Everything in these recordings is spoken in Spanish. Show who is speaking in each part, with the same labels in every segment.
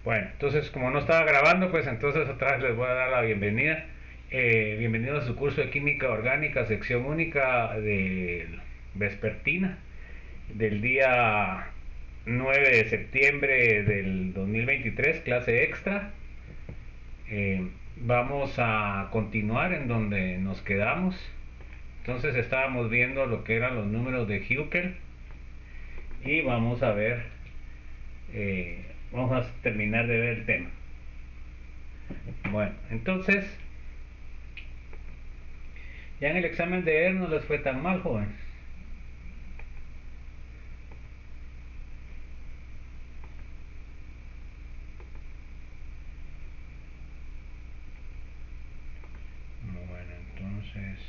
Speaker 1: Bueno, entonces como no estaba grabando, pues entonces otra vez les voy a dar la bienvenida. Bienvenidos a su curso de Química Orgánica, sección única de vespertina, del día 9 de septiembre del 2023, clase extra. Vamos a continuar en donde nos quedamos. Entonces estábamos viendo lo que eran los números de Hückel y vamos a ver, vamos a terminar de ver el tema. Bueno, entonces, ya en el examen de ER no les fue tan mal, jóvenes. Bueno, entonces,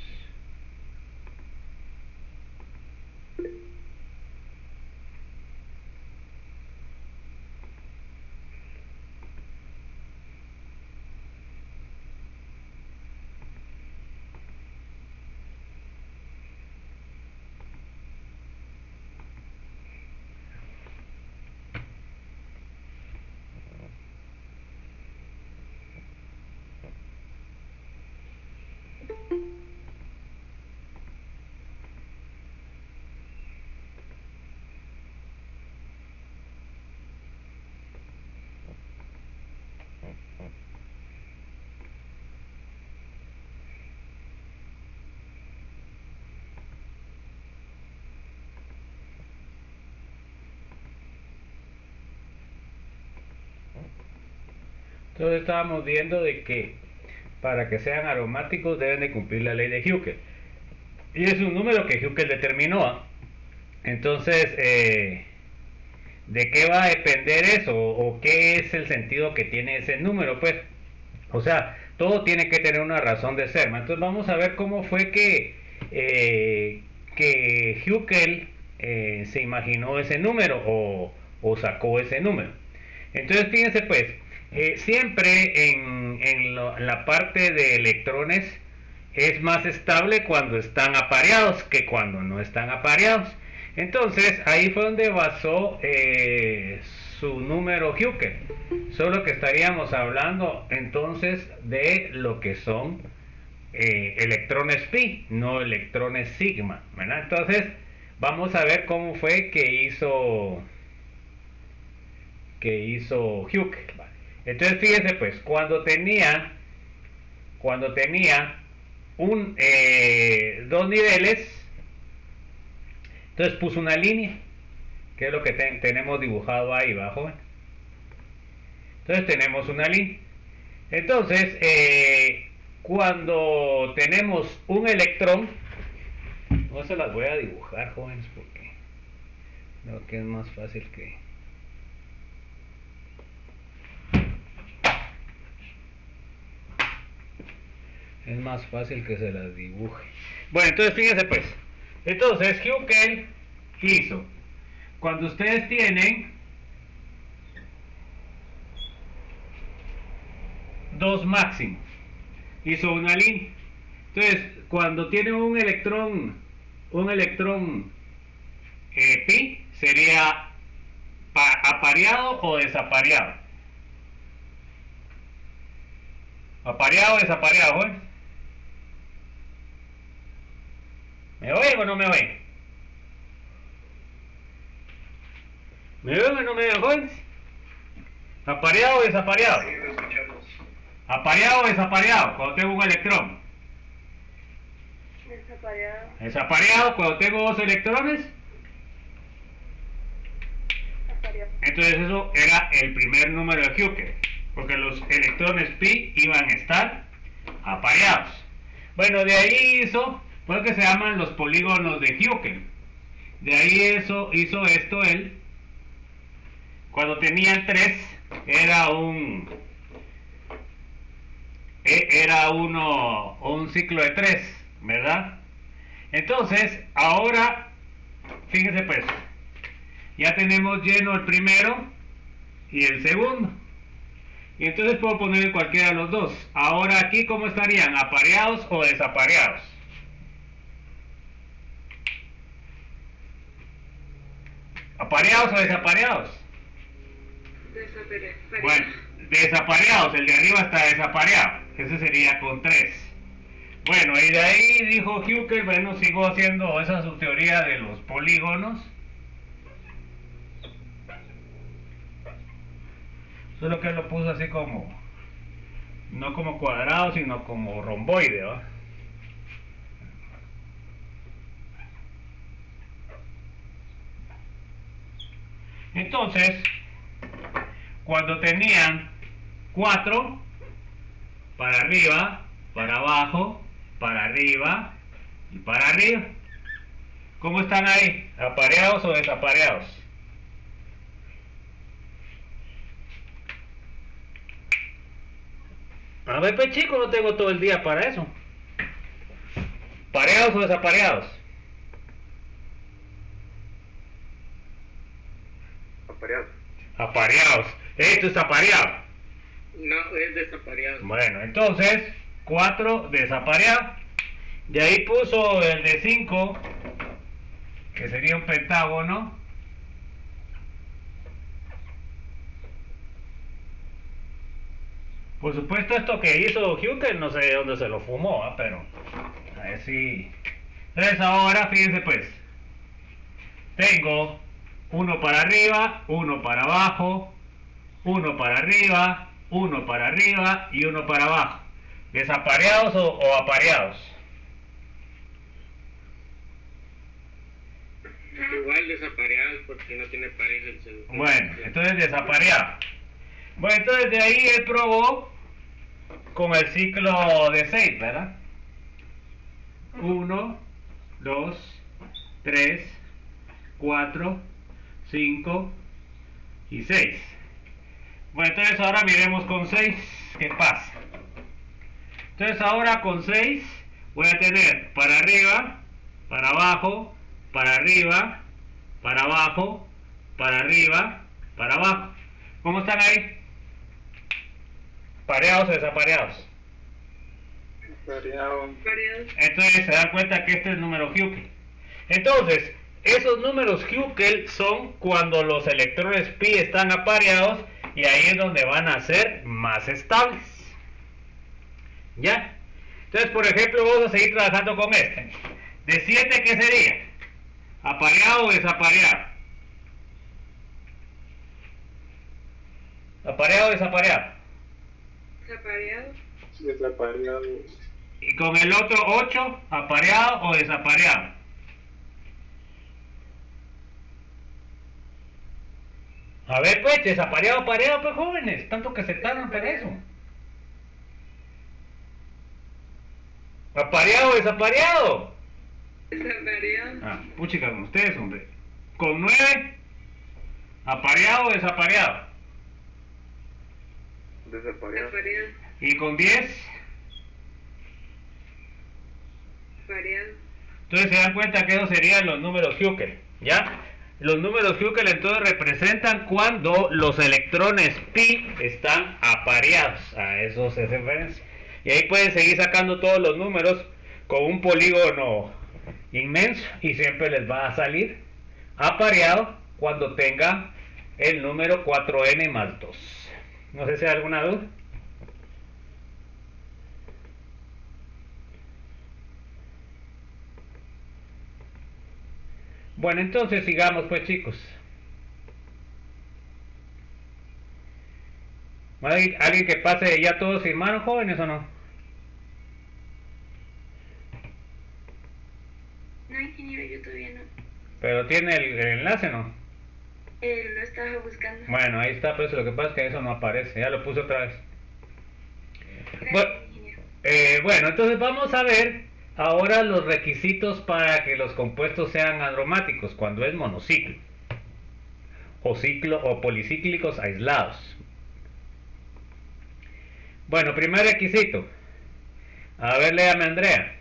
Speaker 1: entonces estábamos viendo de que para que sean aromáticos deben de cumplir la ley de Hückel. Y es un número que Hückel determinó. ¿Ah? Entonces, ¿de qué va a depender eso? ¿O qué es el sentido que tiene ese número? Pues, o sea, todo tiene que tener una razón de ser. Entonces vamos a ver cómo fue que Hückel se imaginó ese número o sacó ese número. Entonces fíjense pues, siempre en la parte de electrones es más estable cuando están apareados que cuando no están apareados. Entonces ahí fue donde basó su número Hückel. Solo que estaríamos hablando entonces de lo que son electrones pi, no electrones sigma, ¿verdad? Entonces vamos a ver cómo fue que hizo Hückel. Entonces fíjense pues, cuando tenía dos niveles, entonces puso una línea, que es lo que tenemos dibujado ahí abajo. Entonces tenemos una línea. Entonces, cuando tenemos un electrón, no se las voy a dibujar, jóvenes, porque creo que es más fácil que... Es más fácil que se las dibuje. Bueno, entonces fíjense pues. Entonces, Hückel hizo. Cuando ustedes tienen dos máximos, hizo una línea. Entonces, cuando tienen un electrón pi, sería apareado o desapareado. Apareado o desapareado, ¿eh? ¿Me oyen o no me oyen? ¿Me oyen o no me oyen, jóvenes? ¿Apareado o desapareado? ¿Apareado o desapareado? Cuando tengo un electrón.
Speaker 2: Desapareado.
Speaker 1: Desapareado cuando tengo dos electrones.
Speaker 2: Apareado.
Speaker 1: Entonces eso era el primer número de Hückel, porque los electrones pi iban a estar apareados. Bueno, de ahí hizo lo que se llaman los polígonos de Hückel. De ahí hizo esto él. Cuando tenían tres era un ciclo de tres, ¿verdad? Entonces, ahora, fíjense pues, ya tenemos lleno el primero y el segundo. Y entonces puedo poner cualquiera de los dos. Ahora aquí, ¿cómo estarían? ¿Apareados o desapareados? ¿Apareados o desapareados? Bueno, desapareados, el de arriba está desapareado. Ese sería con 3. Bueno, y de ahí dijo Huckel, bueno, sigo haciendo esa su teoría de los polígonos. Solo que él lo puso así como, no como cuadrado, sino como romboide, ¿va? Entonces, cuando tenían 4, para arriba, para abajo, para arriba y para arriba. ¿Cómo están ahí? ¿Apareados o desapareados? A ver, pues chico, no tengo todo el día para eso. ¿Pareados o desapareados?
Speaker 2: Apareado.
Speaker 1: Apareados. Esto es apareado.
Speaker 2: No, es desapareado.
Speaker 1: Bueno, entonces, 4 desapareado. De ahí puso el de 5, que sería un pentágono. Por supuesto, esto que hizo Huckel, no sé de dónde se lo fumó, ¿eh? Pero a ver si... Entonces ahora, fíjense pues, tengo 1 para arriba, 1 para abajo, 1 para arriba, 1 para arriba y 1 para abajo. ¿Desapareados o apareados?
Speaker 2: Igual desapareados porque no tiene pareja el segundo.
Speaker 1: Bueno, entonces desapareado. Bueno, entonces de ahí él probó con el ciclo de 6, ¿verdad? 1, 2, 3, 4, 5 y 6. Bueno, entonces ahora miremos con 6 qué pasa. Entonces ahora con 6 voy a tener para arriba, para abajo, para arriba, para abajo, para arriba, para abajo. ¿Cómo están ahí? ¿Pareados o desapareados?
Speaker 2: Pareado.
Speaker 1: Entonces se dan cuenta que este es el número Huckel. Entonces, esos números Huckel son cuando los electrones pi están apareados y ahí es donde van a ser más estables. ¿Ya? Entonces, por ejemplo, vamos a seguir trabajando con este. De 7, ¿qué sería? ¿Apareado o desapareado? ¿Apareado o desapareado?
Speaker 2: Desapareado.
Speaker 1: Y con el otro 8, ¿apareado o desapareado? A ver, pues, desapareado, apareado, pues, jóvenes. Tanto que se tardan para eso. ¿Apareado o desapareado?
Speaker 3: Desapareado.
Speaker 1: Ah, puchica, con ustedes, hombre. Con 9, ¿apareado o desapareado?
Speaker 2: Desapareado.
Speaker 1: Y con 10,
Speaker 3: Desapareado.
Speaker 1: entonces se dan cuenta que esos serían los números Huckel, ¿ya? Los números Huckel entonces representan cuando los electrones pi están apareados. A eso se referencia. Y ahí pueden seguir sacando todos los números con un polígono inmenso y siempre les va a salir apareado cuando tenga el número 4n más 2. No sé si hay alguna duda. Bueno, entonces sigamos pues, chicos. ¿Alguien que pase ya todos firmaron, jóvenes, o no?
Speaker 3: No, ingeniero, yo todavía no.
Speaker 1: Pero tiene el enlace, ¿no?
Speaker 3: Lo estaba buscando.
Speaker 1: Bueno, ahí está, pues lo que pasa es que eso no aparece. Ya lo puse otra vez.
Speaker 3: Gracias,
Speaker 1: Bueno,
Speaker 3: ingeniero.
Speaker 1: bueno, entonces vamos a ver ahora los requisitos para que los compuestos sean aromáticos cuando es monociclo o ciclo o policíclicos aislados. Bueno, primer requisito. A ver, léame, Andrea.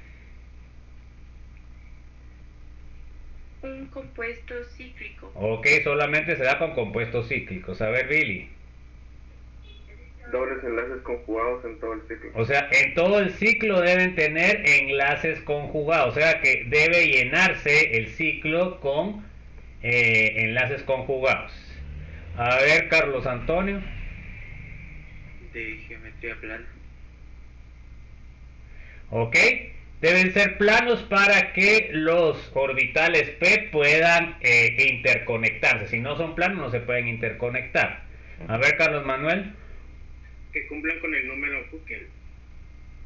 Speaker 3: Un compuesto cíclico.
Speaker 1: Ok, solamente se da con compuestos cíclicos. A ver, Billy.
Speaker 2: Dobles enlaces conjugados en todo el ciclo.
Speaker 1: O sea, en todo el ciclo deben tener enlaces conjugados. O sea, que debe llenarse el ciclo con enlaces conjugados. A ver, Carlos Antonio.
Speaker 2: De geometría plana.
Speaker 1: Ok, deben ser planos para que los orbitales P puedan interconectarse. Si no son planos, no se pueden interconectar. A ver, Carlos Manuel.
Speaker 2: Que cumplan con el número Huckel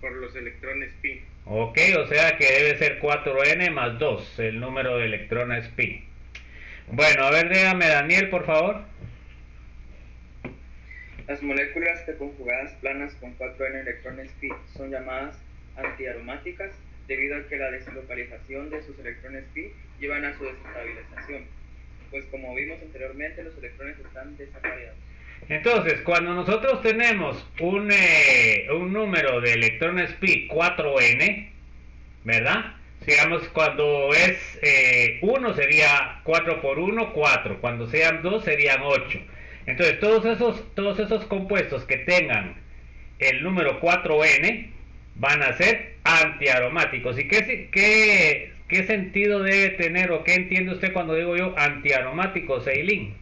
Speaker 2: por los electrones pi.
Speaker 1: Ok, o sea que debe ser 4n más 2, el número de electrones pi. Bueno, a ver, dígame Daniel, por favor.
Speaker 4: Las moléculas que conjugadas planas con 4n electrones pi son llamadas antiaromáticas debido a que la deslocalización de sus electrones pi llevan a su desestabilización, pues como vimos anteriormente los electrones están desapareados.
Speaker 1: Entonces, cuando nosotros tenemos un número de electrones pi 4n, ¿verdad? Digamos, cuando es 1 sería 4 por 1, 4. Cuando sean 2 serían 8. Entonces, todos esos compuestos que tengan el número 4n van a ser antiaromáticos. ¿Y qué sentido debe tener o qué entiende usted cuando digo yo antiaromáticos, Eileen?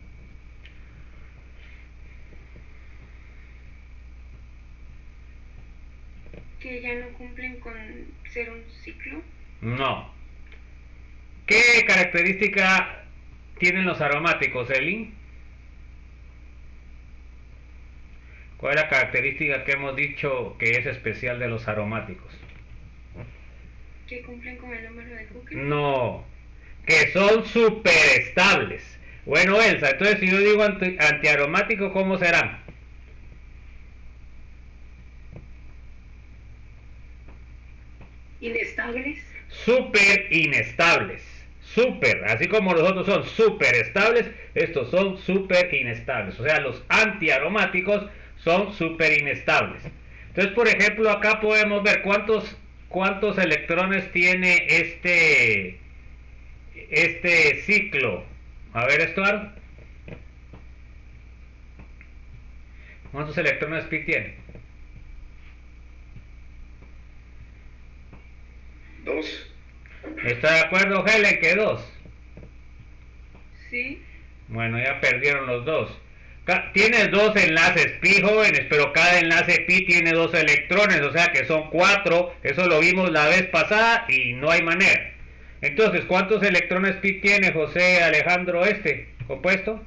Speaker 3: Que ya no cumplen con ser un ciclo.
Speaker 1: No. ¿Qué característica tienen los aromáticos, Eileen? ¿Cuál es la característica que hemos dicho que es especial de los aromáticos?
Speaker 3: Que cumplen con el número de Huckel.
Speaker 1: No, que son superestables. Bueno, Elsa, entonces si yo digo antiaromático, ¿cómo serán?
Speaker 5: Inestables.
Speaker 1: Súper inestables. Súper, así como los otros son súper estables, estos son súper inestables. O sea, los antiaromáticos son súper inestables. Entonces, por ejemplo, acá podemos ver cuántos electrones tiene este ciclo. A ver, Stuart. ¿Cuántos electrones pi tiene?
Speaker 4: 2.
Speaker 1: ¿Está de acuerdo, Helen, que 2?
Speaker 3: Sí.
Speaker 1: Bueno, ya perdieron los dos. Tiene 2 enlaces pi, jóvenes, pero cada enlace pi tiene 2 electrones, o sea que son 4. Eso lo vimos la vez pasada y no hay manera. Entonces, ¿cuántos electrones pi tiene José Alejandro compuesto?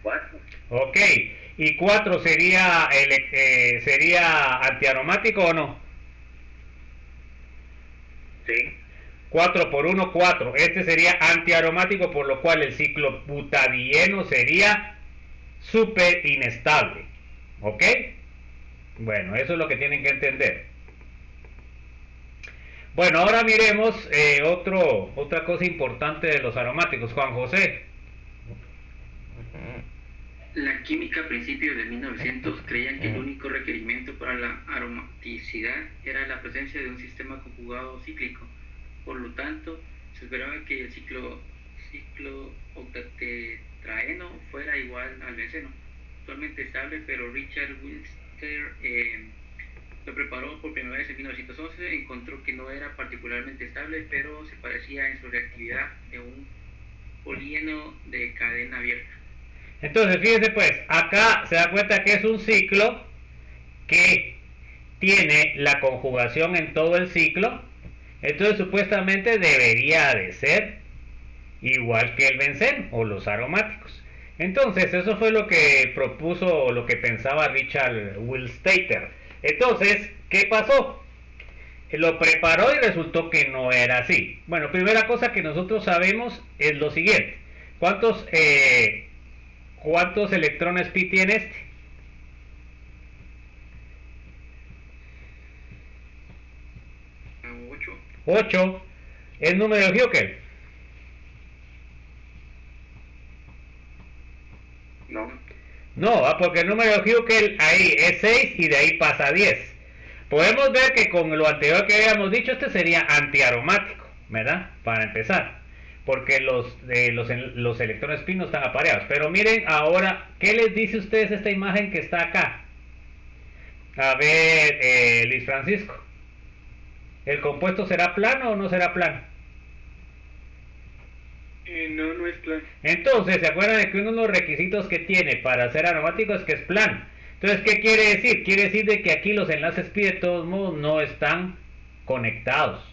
Speaker 4: 4.
Speaker 1: Ok, ¿y 4 sería antiaromático o no?
Speaker 4: Sí.
Speaker 1: 4 por 1, 4. Este sería antiaromático, por lo cual el ciclo butadieno sería súper inestable. ¿Ok? Bueno, eso es lo que tienen que entender. Bueno, ahora miremos otra cosa importante de los aromáticos. Juan José.
Speaker 6: La química a principios de 1900 creían que el único requerimiento para la aromaticidad era la presencia de un sistema conjugado cíclico. Por lo tanto, se esperaba que el ciclo octatetraeno fuera igual al benceno, actualmente estable, pero Richard Wilster lo preparó por primera vez en 1911, encontró que no era particularmente estable, pero se parecía en su reactividad de un polieno de cadena abierta.
Speaker 1: Entonces, fíjense pues, acá se da cuenta que es un ciclo que tiene la conjugación en todo el ciclo. Entonces, supuestamente debería de ser igual que el benceno o los aromáticos. Entonces, eso fue lo que propuso o lo que pensaba Richard Willstater. Entonces, ¿qué pasó? Lo preparó y resultó que no era así. Bueno, primera cosa que nosotros sabemos es lo siguiente. ¿Cuántos electrones pi tiene este?
Speaker 6: 8.
Speaker 1: 8. ¿Es número de Huckel?
Speaker 4: No.
Speaker 1: No, porque el número de Huckel ahí es 6 y de ahí pasa a 10. Podemos ver que con lo anterior que habíamos dicho, este sería antiaromático, ¿verdad? Para empezar. Porque los electrones pi no están apareados. Pero miren ahora, ¿qué les dice a ustedes esta imagen que está acá? A ver, Luis Francisco. ¿El compuesto será plano o no será plano?
Speaker 2: No, no es plano.
Speaker 1: Entonces, ¿se acuerdan de que uno de los requisitos que tiene para ser aromático es que es plano? Entonces, ¿qué quiere decir? Quiere decir de que aquí los enlaces pi de todos modos no están conectados,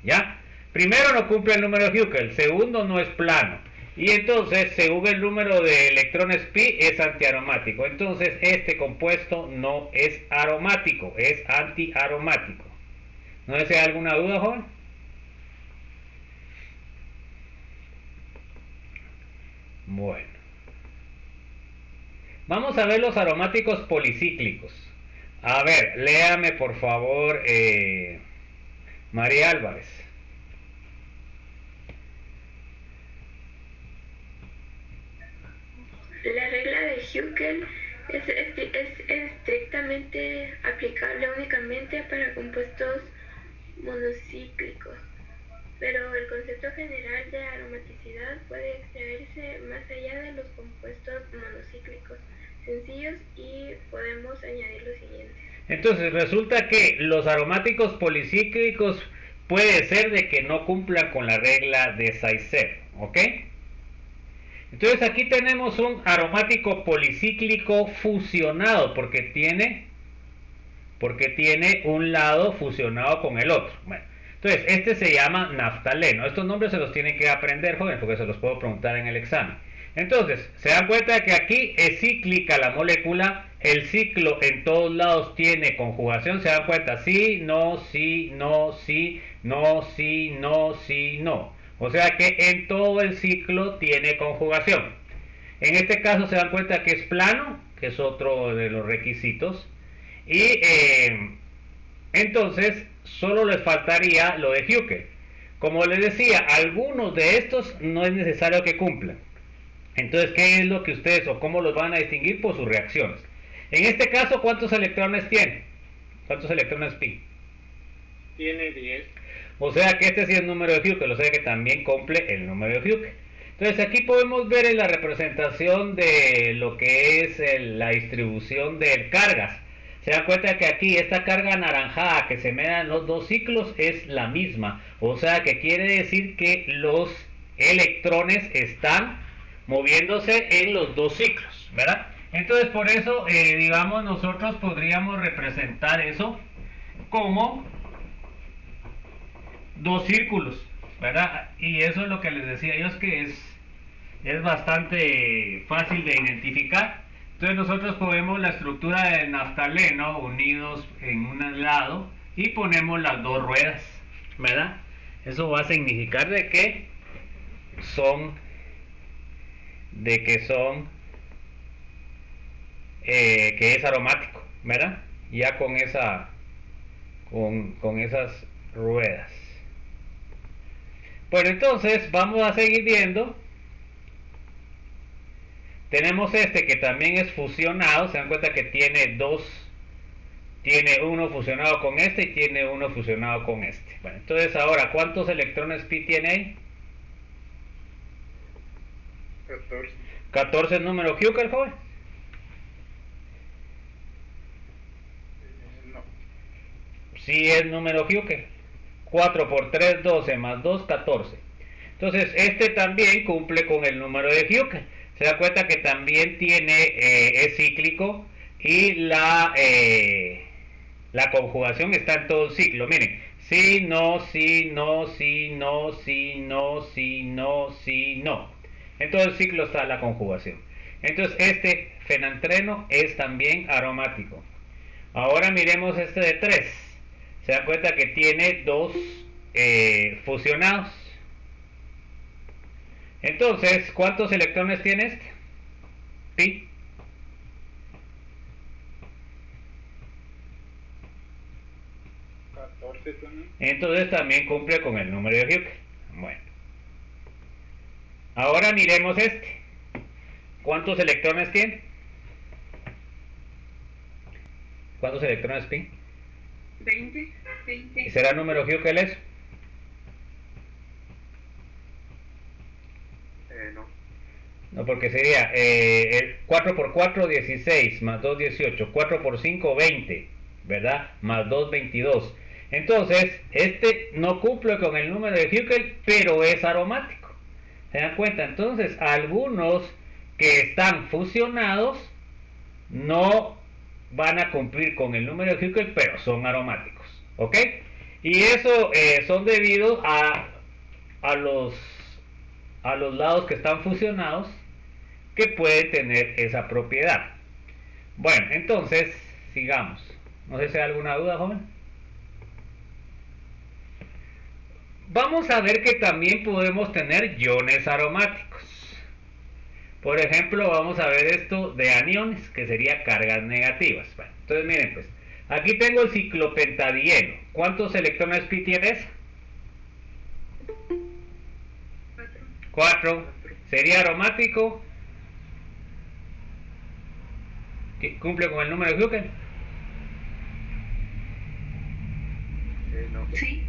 Speaker 1: ¿ya? Primero, no cumple el número de Huckel. Segundo, no es plano. Y entonces, según el número de electrones pi, es antiaromático. Entonces, este compuesto no es aromático, es antiaromático. ¿No desea alguna duda, joven? Bueno. Vamos a ver los aromáticos policíclicos. A ver, léame por favor, María Álvarez.
Speaker 3: La regla de Huckel es estrictamente aplicable únicamente para compuestos monocíclicos, pero el concepto general de aromaticidad puede extraerse más allá de los compuestos monocíclicos sencillos y podemos añadir lo siguiente.
Speaker 1: Entonces resulta que los aromáticos policíclicos puede ser de que no cumplan con la regla de Zaitsev, ¿ok? Entonces aquí tenemos un aromático policíclico fusionado porque tiene un lado fusionado con el otro. Bueno, entonces este se llama naftaleno. Estos nombres se los tienen que aprender, jóvenes, porque se los puedo preguntar en el examen. Entonces, se dan cuenta de que aquí es cíclica la molécula, el ciclo en todos lados tiene conjugación, se dan cuenta, sí, no, sí, no, sí, no, sí, no, sí, no. O sea que en todo el ciclo tiene conjugación. En este caso se dan cuenta que es plano, que es otro de los requisitos. Y entonces solo les faltaría lo de Huckel. Como les decía, algunos de estos no es necesario que cumplan. Entonces, ¿qué es lo que ustedes o cómo los van a distinguir? Por sus reacciones. En este caso, ¿cuántos electrones tiene? ¿Cuántos electrones pi?
Speaker 2: Tiene 10.
Speaker 1: O sea que este sí es el número de Huckel, o sea que también cumple el número de Huckel. Entonces aquí podemos ver en la representación de lo que es la distribución de cargas. Se dan cuenta que aquí esta carga anaranjada que se me da en los dos ciclos es la misma. O sea que quiere decir que los electrones están moviéndose en los dos ciclos, ¿verdad? Entonces por eso, digamos, nosotros podríamos representar eso como dos círculos, ¿verdad? Y eso es lo que les decía yo, es que es bastante fácil de identificar. Entonces nosotros ponemos la estructura del naftaleno unidos en un lado y ponemos las dos ruedas, ¿verdad? Eso va a significar que es aromático, ¿verdad? Ya con esas ruedas. Bueno, entonces vamos a seguir viendo. Tenemos este que también es fusionado. Se dan cuenta que tiene uno fusionado con este y tiene uno fusionado con este. Bueno, entonces ahora, ¿cuántos electrones pi tiene ahí?
Speaker 2: 14.
Speaker 1: 14 es número Huckel, joven.
Speaker 2: No.
Speaker 1: Sí es número Huckel. 4 por 3, 12 más 2, 14. Entonces este también cumple con el número de Huckel. Se da cuenta que también es cíclico y la conjugación está en todo el ciclo. Miren, sí, no, sí, no, sí, no, sí, no, sí, no, sí, no. En todo el ciclo está la conjugación. Entonces este fenantreno es también aromático. Ahora miremos este de 3. Se dan cuenta que tiene dos fusionados. Entonces, ¿cuántos electrones tiene este? Pi. Entonces también cumple con el número de Huckel. Bueno. Ahora miremos este. ¿Cuántos electrones tiene? ¿Cuántos electrones pi?
Speaker 3: 20.
Speaker 1: ¿Y será el número Huckel eso?
Speaker 2: No.
Speaker 1: No, porque sería 4 por 4, 16, más 2, 18, 4 por 5, 20, ¿verdad? Más 2, 22. Entonces, este no cumple con el número de Huckel, pero es aromático. ¿Se dan cuenta? Entonces, algunos que están fusionados no van a cumplir con el número de Huckel, pero son aromáticos. ¿Ok? Y eso son debido a los lados que están fusionados, que pueden tener esa propiedad. Bueno, entonces, sigamos. No sé si hay alguna duda, joven. Vamos a ver que también podemos tener iones aromáticos. Por ejemplo, vamos a ver esto de aniones, que sería cargas negativas. Bueno, entonces miren pues, aquí tengo el ciclopentadieno. ¿Cuántos electrones pi tiene ese? 4. ¿Sería aromático? ¿Cumple con el número de Huckel?
Speaker 4: No.
Speaker 3: Sí.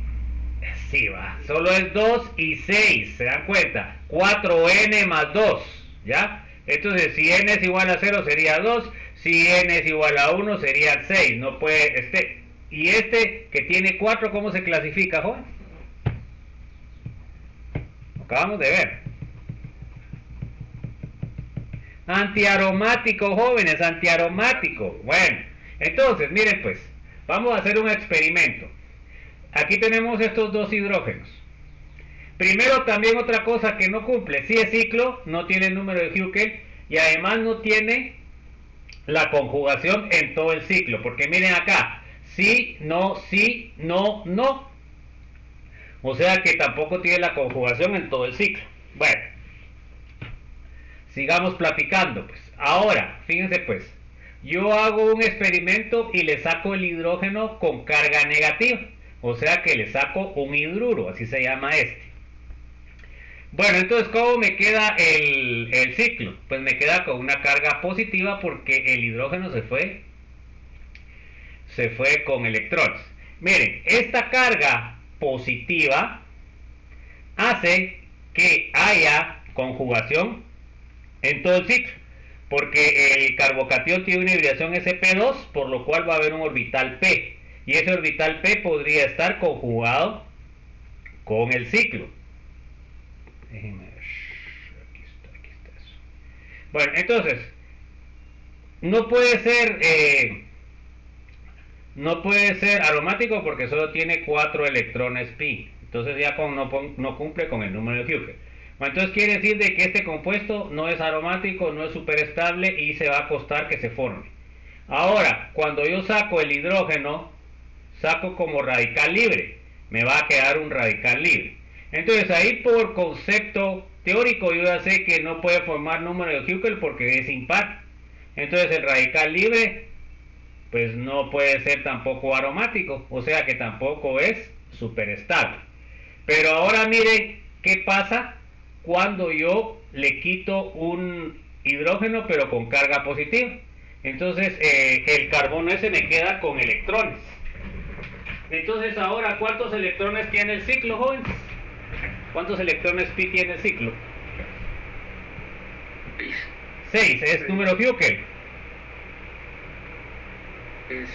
Speaker 1: Sí, va. Solo es 2 y 6. ¿Se dan cuenta? 4n más 2. ¿Ya? Entonces, si n es igual a 0 sería 2. Si n es igual a 1 sería 6. No puede... Y este que tiene 4, ¿cómo se clasifica, joven? Lo acabamos de ver. Antiaromático, jóvenes, antiaromático. Bueno, entonces, miren pues, vamos a hacer un experimento. Aquí tenemos estos dos hidrógenos. Primero, también otra cosa que no cumple. Si es ciclo, no tiene el número de Huckel y además no tiene la conjugación en todo el ciclo. Porque miren acá, sí, no, no. O sea que tampoco tiene la conjugación en todo el ciclo. Bueno, sigamos platicando pues. Ahora, fíjense pues, yo hago un experimento y le saco el hidrógeno con carga negativa. O sea que le saco un hidruro, así se llama este. Bueno, entonces, ¿cómo me queda el ciclo? Pues me queda con una carga positiva porque el hidrógeno se fue con electrones. Miren, esta carga positiva hace que haya conjugación en todo el ciclo. Porque el carbocatión tiene una hibridación sp2, por lo cual va a haber un orbital p. Y ese orbital p podría estar conjugado con el ciclo. Déjenme ver. Aquí está eso. Bueno, entonces, no puede ser aromático porque solo tiene 4 electrones pi. Entonces ya no cumple con el número de Huckel. Bueno, entonces quiere decir de que este compuesto no es aromático, no es superestable y se va a costar que se forme. Ahora, cuando yo saco el hidrógeno, saco como radical libre, me va a quedar un radical libre. Entonces ahí por concepto teórico yo ya sé que no puede formar número de Huckel porque es impar. Entonces el radical libre pues no puede ser tampoco aromático, o sea que tampoco es superestable. Pero ahora miren qué pasa cuando yo le quito un hidrógeno pero con carga positiva. Entonces el carbono ese me queda con electrones. Entonces ahora, ¿cuántos electrones tiene el ciclo, jóvenes? ¿Cuántos electrones pi tiene el ciclo? 6, es número Huckel.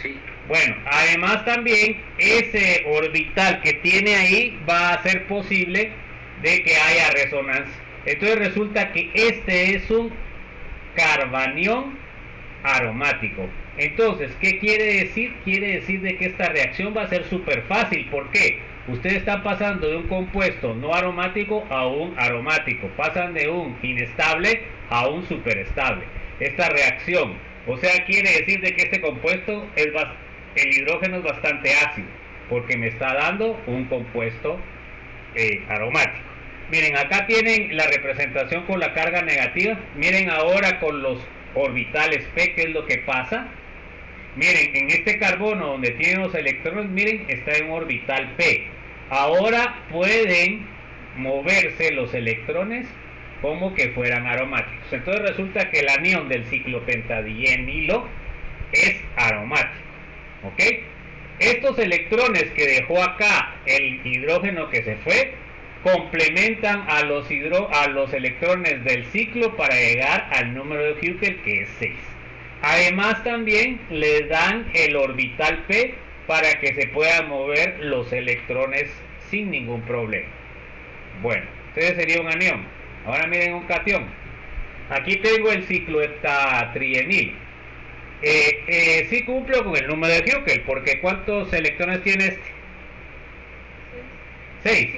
Speaker 6: Sí.
Speaker 1: Bueno, además también ese orbital que tiene ahí va a hacer posible de que haya resonancia. Entonces resulta que este es un carbanión aromático. Entonces, ¿qué quiere decir? Quiere decir de que esta reacción va a ser súper fácil. ¿Por qué? Ustedes están pasando de un compuesto no aromático a un aromático. Pasan de un inestable a un superestable. Esta reacción, o sea, quiere decir de que este compuesto el hidrógeno es bastante ácido, porque me está dando un compuesto aromático. Miren, acá tienen la representación con la carga negativa. Miren ahora con los orbitales p, ¿qué es lo que pasa? Miren, en este carbono donde tiene los electrones, miren, está en un orbital p. Ahora pueden moverse los electrones como que fueran aromáticos. Entonces resulta que el anión del ciclopentadienilo es aromático. ¿Ok? Estos electrones que dejó acá el hidrógeno que se fue, complementan a los electrones del ciclo para llegar al número de Huckel, que es 6. Además también le dan el orbital p para que se puedan mover los electrones sin ningún problema. Bueno, entonces sería un anión. Ahora miren un cation. Aquí tengo el ciclo heptatrienil. Sí cumplo con el número de Huckel, porque ¿cuántos electrones tiene este? 6.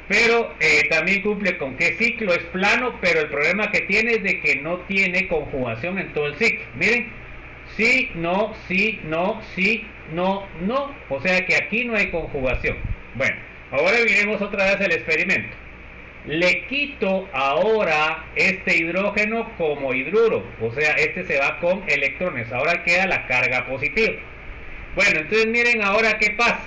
Speaker 1: Pero también cumple con que ciclo es plano, pero el problema que tiene es de que no tiene conjugación en todo el ciclo. Miren, sí, no, sí, no, sí, no, no. O sea que aquí no hay conjugación. Bueno, ahora miremos otra vez el experimento. Le quito ahora este hidrógeno como hidruro, o sea, este se va con electrones. Ahora queda la carga positiva. Bueno, entonces miren ahora qué pasa.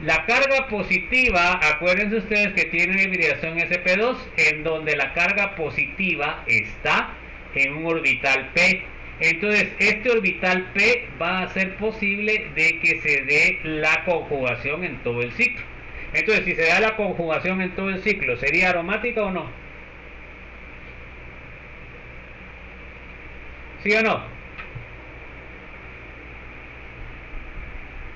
Speaker 1: La carga positiva, acuérdense ustedes que tiene una hibridación sp2, en donde la carga positiva está en un orbital p. Entonces, este orbital p va a hacer posible de que se dé la conjugación en todo el ciclo. Entonces, si se da la conjugación en todo el ciclo, ¿sería aromática o no? ¿Sí o no?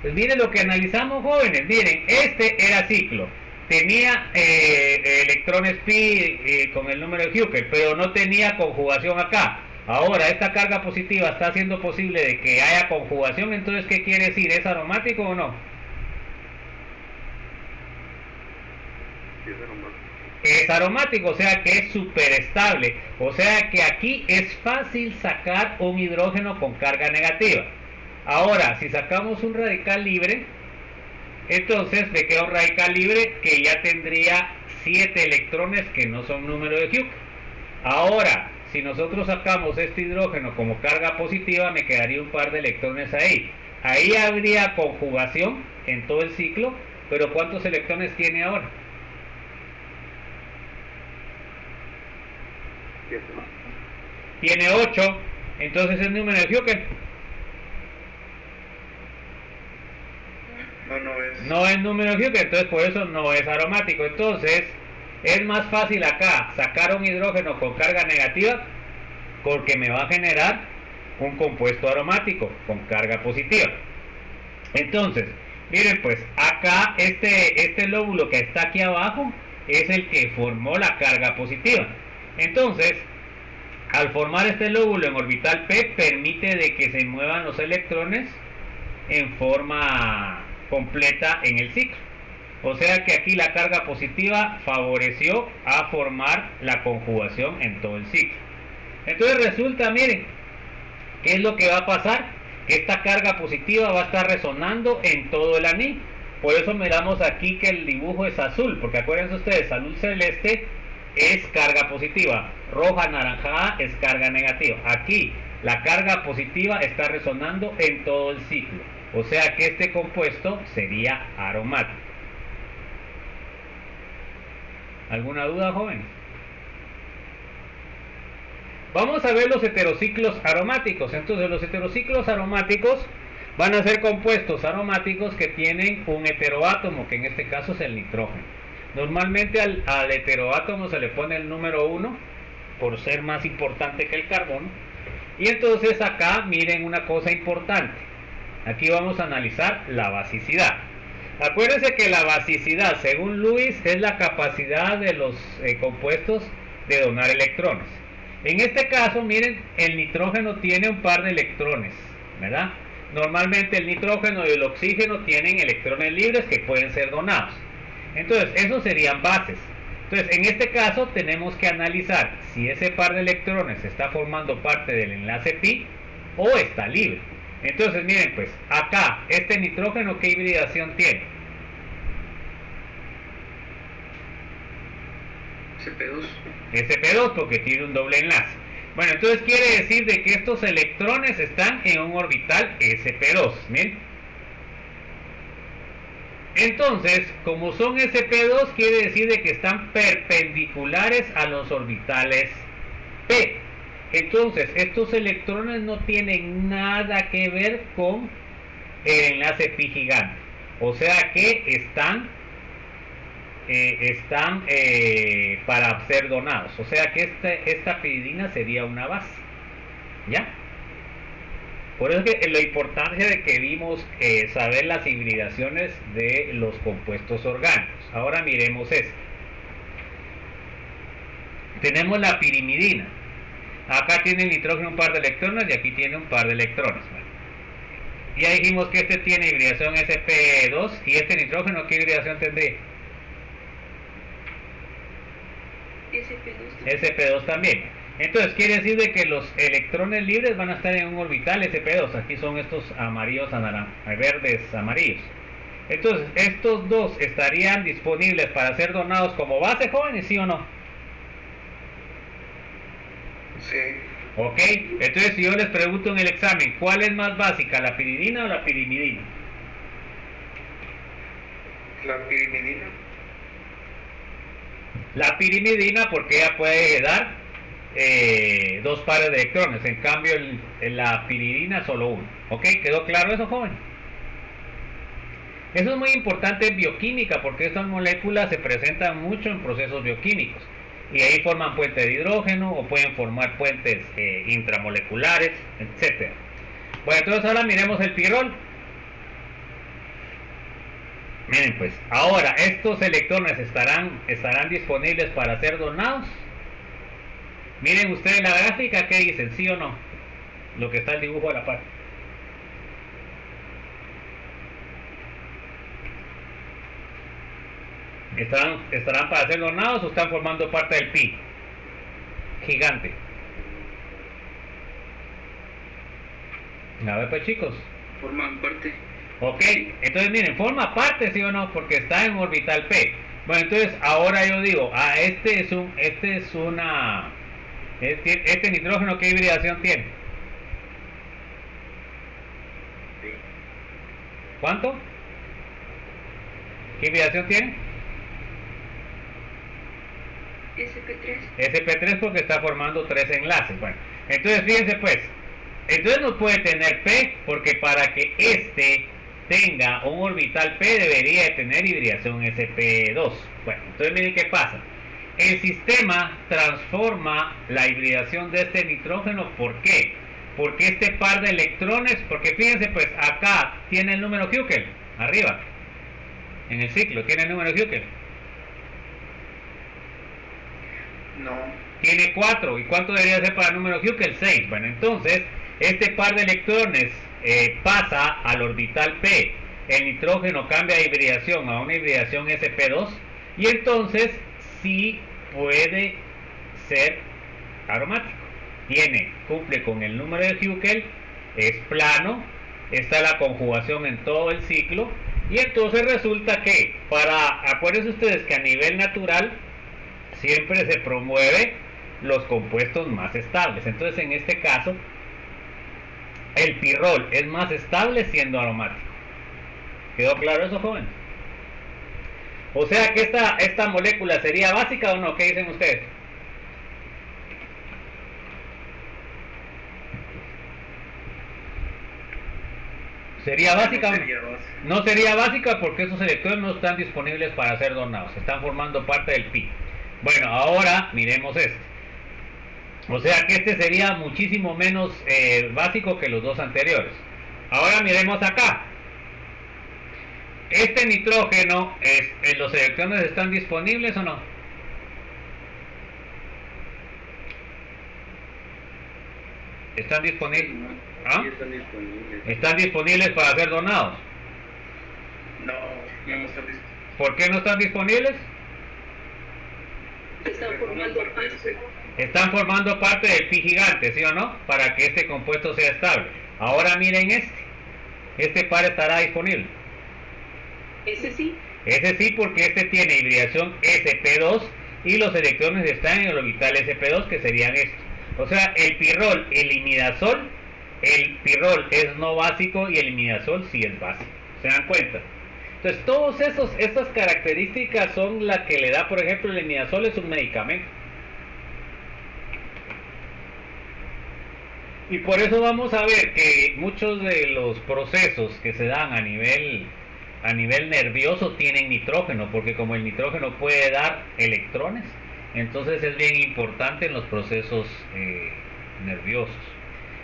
Speaker 1: Pues miren lo que analizamos, jóvenes. Miren, este era ciclo. Tenía electrones pi con el número de Huckel, pero no tenía conjugación acá. Ahora, esta carga positiva está haciendo posible de que haya conjugación. Entonces, ¿qué quiere decir? ¿Es aromático o no? Es aromático, o sea que es súper estable. O sea que aquí es fácil sacar un hidrógeno con carga negativa. Ahora, si sacamos un radical libre, entonces me queda un radical libre que ya tendría 7 electrones que no son número de Hughes. Ahora, si nosotros sacamos este hidrógeno como carga positiva, me quedaría un par de electrones ahí. Ahí habría conjugación en todo el ciclo, pero ¿cuántos electrones tiene ahora?
Speaker 5: 7.
Speaker 1: Tiene 8, entonces es número de Hughes. No es número de Hughes, entonces por eso no es aromático. Entonces es más fácil acá sacar un hidrógeno con carga negativa, porque me va a generar un compuesto aromático con carga positiva. Entonces, miren pues, acá este lóbulo que está aquí abajo es el que formó la carga positiva. Entonces, al formar este lóbulo en orbital p, permite de que se muevan los electrones en forma completa en el ciclo. O sea que aquí la carga positiva favoreció a formar la conjugación en todo el ciclo. Entonces resulta, miren, ¿qué es lo que va a pasar? Que esta carga positiva va a estar resonando en todo el anillo. Por eso miramos aquí que el dibujo es azul, porque acuérdense ustedes, azul celeste es carga positiva, roja anaranjada es carga negativa. Aquí la carga positiva está resonando en todo el ciclo. O sea que este compuesto sería aromático. ¿Alguna duda, jóvenes? Vamos a ver los heterociclos aromáticos. Entonces los heterociclos aromáticos van a ser compuestos aromáticos que tienen un heteroátomo, que en este caso es el nitrógeno. Normalmente al heteroátomo se le pone el número 1 por ser más importante que el carbono. Y entonces acá miren una cosa importante. Aquí vamos a analizar la basicidad. Acuérdense que la basicidad, según Lewis, es la capacidad de los compuestos de donar electrones. En este caso, miren, el nitrógeno tiene un par de electrones, ¿verdad? Normalmente el nitrógeno y el oxígeno tienen electrones libres que pueden ser donados. Entonces, esos serían bases. Entonces, en este caso tenemos que analizar si ese par de electrones está formando parte del enlace pi o está libre. Entonces, miren pues, acá, este nitrógeno, ¿qué hibridación tiene?
Speaker 6: SP2.
Speaker 1: SP2, porque tiene un doble enlace. Bueno, entonces quiere decir de que estos electrones están en un orbital SP2, miren. Entonces, como son SP2, quiere decir de que están perpendiculares a los orbitales P. Entonces, estos electrones no tienen nada que ver con el enlace pi gigante. O sea que están para ser donados. O sea que esta piridina sería una base. ¿Ya? Por eso es que la importancia de que vimos saber las hibridaciones de los compuestos orgánicos. Ahora miremos esto. Tenemos la pirimidina. Acá tiene el nitrógeno un par de electrones y aquí tiene un par de electrones. Bueno, ya dijimos que este tiene hibridación sp2 y este nitrógeno, ¿qué hibridación tendría? sp2 también. Entonces quiere decir de que los electrones libres van a estar en un orbital sp2. Aquí son estos amarillos, verdes amarillos. Entonces estos dos estarían disponibles para ser donados como base, jóvenes, ¿sí o no?
Speaker 4: Sí.
Speaker 1: Ok, entonces si yo les pregunto en el examen, ¿cuál es más básica, la piridina o la pirimidina?
Speaker 4: La pirimidina.
Speaker 1: La pirimidina porque ella puede dar dos pares de electrones, en cambio la piridina solo uno. ¿Ok? ¿Quedó claro eso, joven? Eso es muy importante en bioquímica porque estas moléculas se presentan mucho en procesos bioquímicos y ahí forman puentes de hidrógeno o pueden formar puentes intramoleculares, etc. Bueno, entonces ahora miremos el pirrol. Miren pues, ahora estos electrones estarán disponibles para ser donados. Miren ustedes la gráfica, ¿qué dicen? ¿Sí o no? Lo que está el dibujo a la par. ¿Estarán para ser donados o están formando parte del pi gigante? A ver pues chicos.
Speaker 6: Forman parte.
Speaker 1: Ok, entonces miren, forma parte, ¿sí o no? Porque está en orbital P. Bueno, entonces ahora yo digo, este nitrógeno, ¿qué hibridación tiene? ¿Cuánto? ¿Qué hibridación tiene? sp3 porque está formando 3 enlaces. Bueno, entonces fíjense pues, entonces no puede tener P porque para que este tenga un orbital P debería de tener hibridación sp2. Bueno, entonces miren qué pasa. El sistema transforma la hibridación de este nitrógeno. ¿Por qué? Porque este par de electrones, porque fíjense pues acá tiene el número Huckel, arriba en el ciclo tiene el número Huckel.
Speaker 4: No.
Speaker 1: Tiene 4. ¿Y cuánto debería ser para el número Huckel? 6. Bueno, entonces este par de electrones pasa al orbital P. El nitrógeno cambia de hibridación a una hibridación sp2 y entonces sí puede ser aromático. Cumple con el número de Huckel, es plano, está la conjugación en todo el ciclo y entonces resulta que acuérdense ustedes que a nivel natural siempre se promueve los compuestos más estables. Entonces en este caso el pirrol es más estable siendo aromático. ¿Quedó claro eso, joven? O sea que esta molécula sería básica o no, ¿qué dicen ustedes? ¿Sería básica o no? No sería básica porque esos electrones no están disponibles para ser donados, están formando parte del pi. Bueno, ahora miremos este. O sea que este sería muchísimo menos básico que los dos anteriores. Ahora miremos acá. Este nitrógeno, ¿los electrones están disponibles o no? ¿Están disponibles? ¿Ah?
Speaker 4: Sí, están disponibles.
Speaker 1: ¿Están disponibles para ser donados?
Speaker 4: No están disponibles.
Speaker 1: ¿Por qué no están disponibles?
Speaker 5: Están formando parte.
Speaker 1: Están formando parte del pi gigante, ¿sí o no? Para que este compuesto sea estable. Ahora miren este par estará disponible.
Speaker 5: Ese sí.
Speaker 1: Ese sí, porque este tiene hibridación sp2 y los electrones están en el orbital sp2, que serían estos. O sea, el pirrol, el imidazol, el pirrol es no básico y el imidazol sí es básico. ¿Se dan cuenta? Entonces, todas estas características son las que le da, por ejemplo, el imidazol es un medicamento. Y por eso vamos a ver que muchos de los procesos que se dan a nivel nervioso tienen nitrógeno, porque como el nitrógeno puede dar electrones, entonces es bien importante en los procesos nerviosos.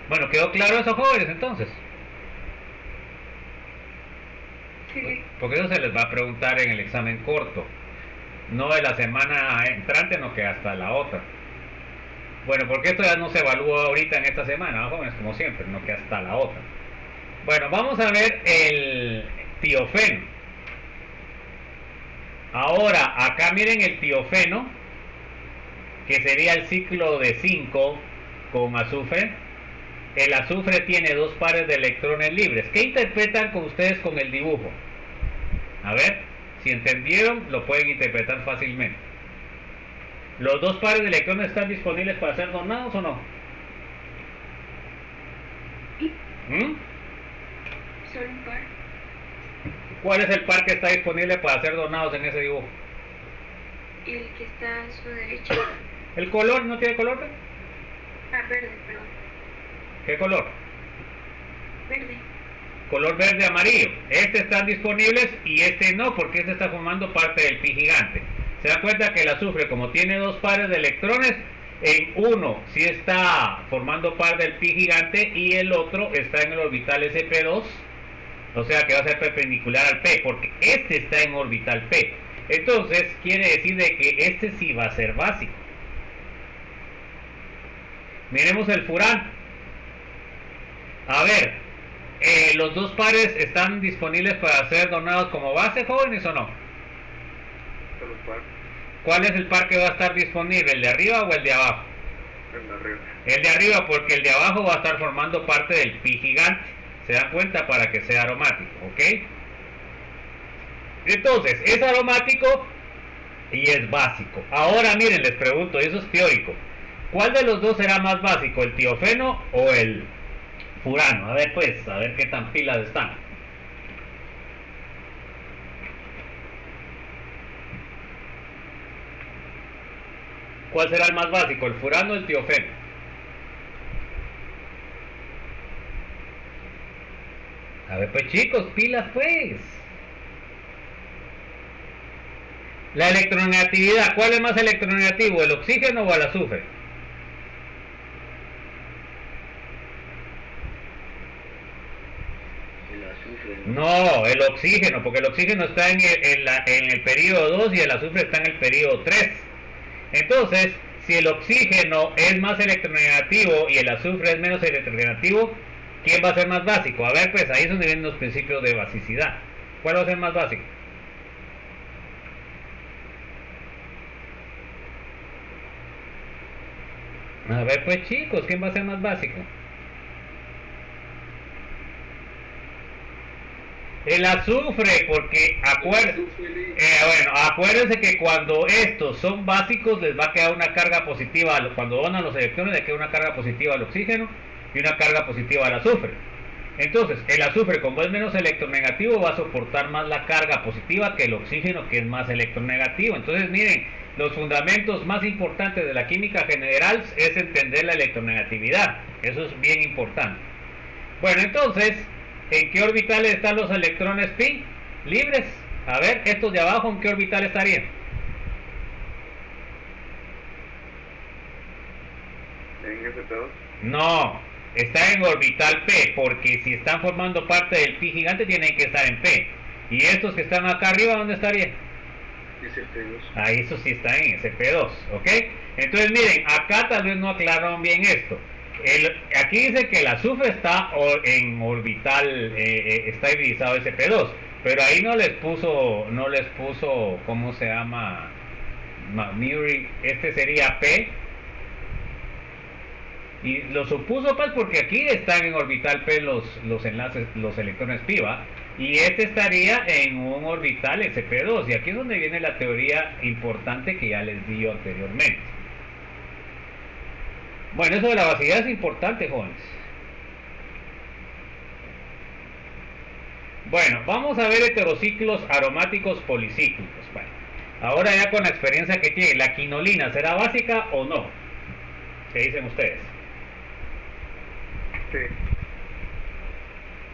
Speaker 1: Bueno, ¿quedó claro eso, jóvenes, entonces?
Speaker 5: Sí.
Speaker 1: Porque eso se les va a preguntar en el examen corto. No de la semana entrante, no que hasta la otra. Bueno, porque esto ya no se evalúa ahorita en esta semana, ¿no, jóvenes? Como siempre, no que hasta la otra. Bueno, vamos a ver el tiofeno. Ahora, acá miren el tiofeno, que sería el ciclo de 5 con azufre. El azufre tiene 2 pares de electrones libres. ¿Qué interpretan con ustedes con el dibujo? A ver, si entendieron, lo pueden interpretar fácilmente. ¿Los 2 pares de electrones están disponibles para ser donados o no?
Speaker 3: Solo un par.
Speaker 1: ¿Cuál es el par que está disponible para ser donados en ese dibujo?
Speaker 3: El que está a su derecha.
Speaker 1: ¿El color no tiene color?
Speaker 3: Ah, verde, perdón.
Speaker 1: ¿Qué color?
Speaker 3: Verde.
Speaker 1: Color verde amarillo. Este están disponibles y este no, porque este está formando parte del pi gigante. Se dan cuenta que el azufre, como tiene 2 pares de electrones, en uno sí está formando parte del pi gigante y el otro está en el orbital sp2, o sea que va a ser perpendicular al p, porque este está en orbital p. Entonces quiere decir de que este sí va a ser básico. Miremos el furano. A ver, ¿los 2 pares están disponibles para ser donados como base, jóvenes, o no? ¿Cuál es el par que va a estar disponible? ¿El de arriba o el de abajo?
Speaker 2: El de arriba.
Speaker 1: El de arriba, porque el de abajo va a estar formando parte del pi gigante. ¿Se dan cuenta? Para que sea aromático, ¿ok? Entonces, es aromático y es básico. Ahora miren, les pregunto, eso es teórico. ¿Cuál de los dos será más básico, el tiofeno o el furano? A ver pues, a ver qué tan pilas están. ¿Cuál será el más básico, el furano o el tiofeno? A ver pues chicos, pilas pues. La electronegatividad, ¿cuál es más electronegativo, el oxígeno o el azufre? No, el oxígeno, porque el oxígeno está en el período 2 y el azufre está en el período 3. Entonces, si el oxígeno es más electronegativo y el azufre es menos electronegativo, ¿quién va a ser más básico? A ver, pues ahí es donde vienen los principios de basicidad. ¿Cuál va a ser más básico? A ver, pues chicos, ¿quién va a ser más básico? El azufre, porque acuérdense que cuando estos son básicos les va a quedar una carga positiva, cuando donan los electrones les queda una carga positiva al oxígeno y una carga positiva al azufre. Entonces, el azufre, como es menos electronegativo, va a soportar más la carga positiva que el oxígeno, que es más electronegativo. Entonces, miren, los fundamentos más importantes de la química general es entender la electronegatividad. Eso es bien importante. Bueno, entonces, ¿en qué orbitales están los electrones pi libres? A ver, estos de abajo, ¿en qué orbital estarían?
Speaker 2: ¿En SP2?
Speaker 1: No, está en orbital p, porque si están formando parte del pi gigante tienen que estar en p. Y estos que están acá arriba, ¿dónde estarían?
Speaker 2: SP2.
Speaker 1: Ahí eso sí está en SP2, ¿ok? Entonces miren, acá tal vez no aclararon bien esto. Aquí dice que el azufre está en orbital, está hibridizado SP2, pero ahí no les puso, ¿cómo se llama? Muri, este sería P, y lo supuso pues porque aquí están en orbital P los enlaces, los electrones pi, ¿va? Y este estaría en un orbital SP2, y aquí es donde viene la teoría importante que ya les di yo anteriormente. Bueno, eso de la basicidad es importante, jóvenes. Bueno, vamos a ver heterociclos aromáticos policíclicos. Bueno, ahora ya con la experiencia que tiene, ¿la quinolina será básica o no? ¿Qué dicen ustedes?
Speaker 2: Sí.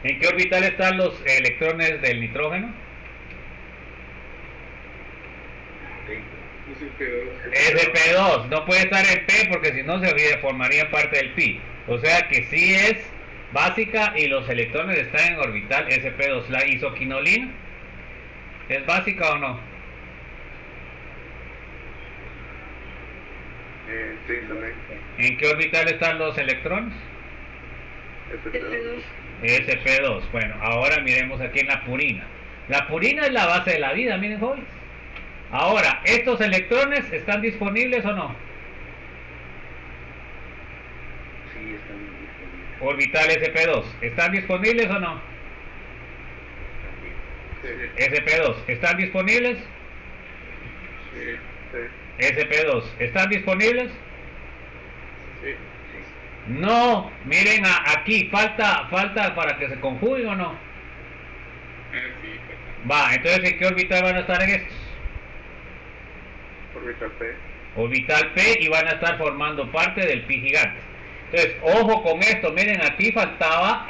Speaker 1: ¿En qué orbital están los electrones del nitrógeno?
Speaker 2: SP2.
Speaker 1: SP2, no puede estar en P porque si no se formaría parte del pi. O sea que sí es básica y los electrones están en orbital sp2. ¿La isoquinolina es básica o no?
Speaker 7: Sí, también.
Speaker 1: ¿En qué orbital están los electrones?
Speaker 5: SP2.
Speaker 1: sp2. Bueno, ahora miremos aquí en la purina. La purina es la base de la vida, miren jóvenes. Ahora, ¿estos electrones están disponibles o no?
Speaker 7: Sí, están disponibles.
Speaker 1: Orbital sp2, ¿están disponibles o no?
Speaker 7: Sí.
Speaker 1: sp2, ¿están disponibles?
Speaker 7: Sí.
Speaker 1: sp2, ¿están disponibles?
Speaker 7: Sí.
Speaker 1: No, miren aquí, falta para que se conjuguen o no.
Speaker 2: Sí.
Speaker 1: Va, entonces ¿en qué orbital van a estar en estos?
Speaker 7: Orbital P.
Speaker 1: Orbital P y van a estar formando parte del pi gigante. Entonces, ojo con esto, miren, aquí faltaba